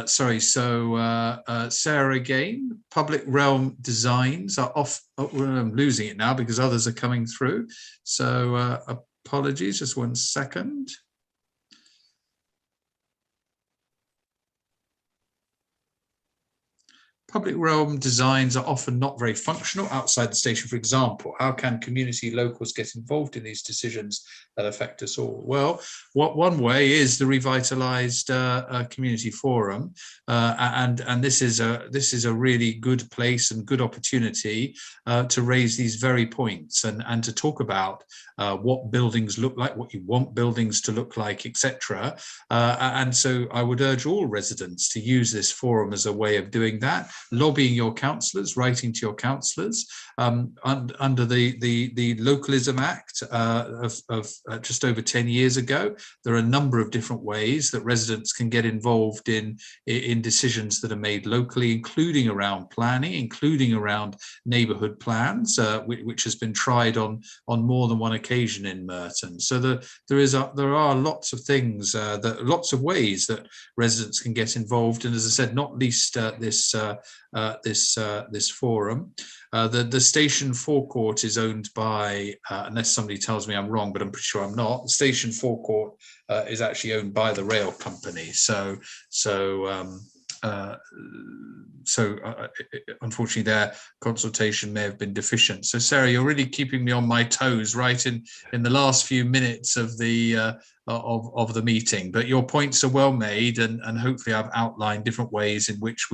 Sorry, so Sarah again, public realm designs are off. Oh, I'm losing it now because others are coming through. So apologies, just 1 second. public realm designs are often not very functional outside the station. For example, how can community locals get involved in these decisions that affect us all? Well, one way is the revitalized community forum, and this is a really good place and good opportunity to raise these very points and to talk about what buildings look like, what you want buildings to look like, etc. And so I would urge all residents to use this forum as a way of doing that, lobbying your councillors, writing to your councillors. Under the Localism Act of just over 10 years ago, there are a number of different ways that residents can get involved in decisions that are made locally, including around planning, including around neighbourhood plans, which has been tried on more than one occasion in Merton. So there are lots of things, lots of ways that residents can get involved, and as I said, not least this forum. The station forecourt is owned by, unless somebody tells me I'm wrong, but I'm pretty sure I'm not. The station forecourt is actually owned by the rail company. So unfortunately their consultation may have been deficient. So Sarah, you're really keeping me on my toes right in the last few minutes of the meeting, but your points are well made, and hopefully I've outlined different ways in which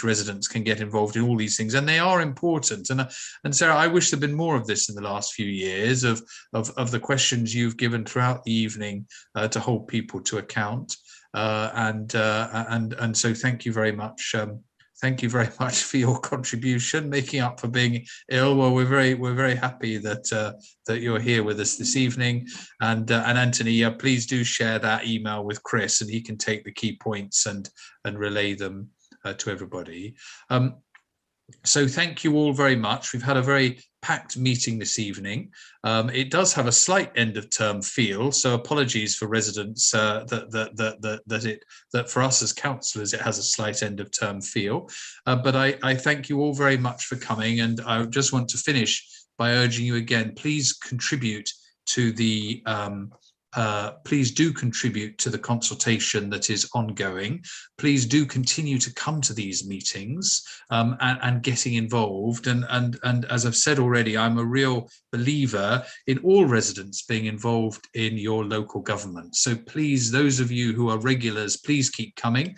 residents can get involved in all these things, and they are important. And Sarah, I wish there'd been more of this in the last few years of the questions you've given throughout the evening to hold people to account. And so thank you very much. Thank you very much for your contribution, making up for being ill. Well, we're very happy that you're here with us this evening. And Anthony, please do share that email with Chris, and he can take the key points and relay them to everybody. So thank you all very much. We've had a very packed meeting this evening. It does have a slight end of term feel, so apologies for residents that for us as councillors it has a slight end of term feel. But I thank you all very much for coming, and I just want to finish by urging you again, please contribute to the please do contribute to the consultation that is ongoing. Please do continue to come to these meetings and getting involved. And as I've said already, I'm a real believer in all residents being involved in your local government. So please, those of you who are regulars, please keep coming.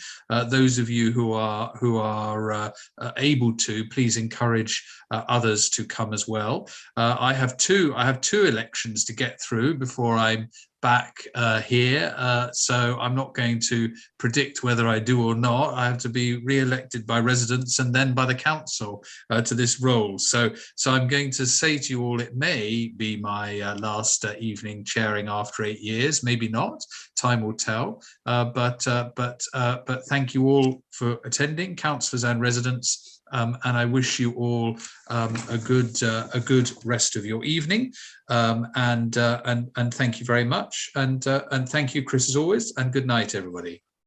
Those of you who are able to, please encourage others to come as well. I have two elections to get through before I'm back here, so I'm not going to predict whether I do or not. I have to be re-elected by residents and then by the council to this role. So I'm going to say to you all, it may be my last evening chairing after 8 years, maybe not. Time will tell. But thank you all for attending, councillors and residents. And I wish you all a good rest of your evening, and thank you very much, and thank you, Chris, as always, and good night, everybody.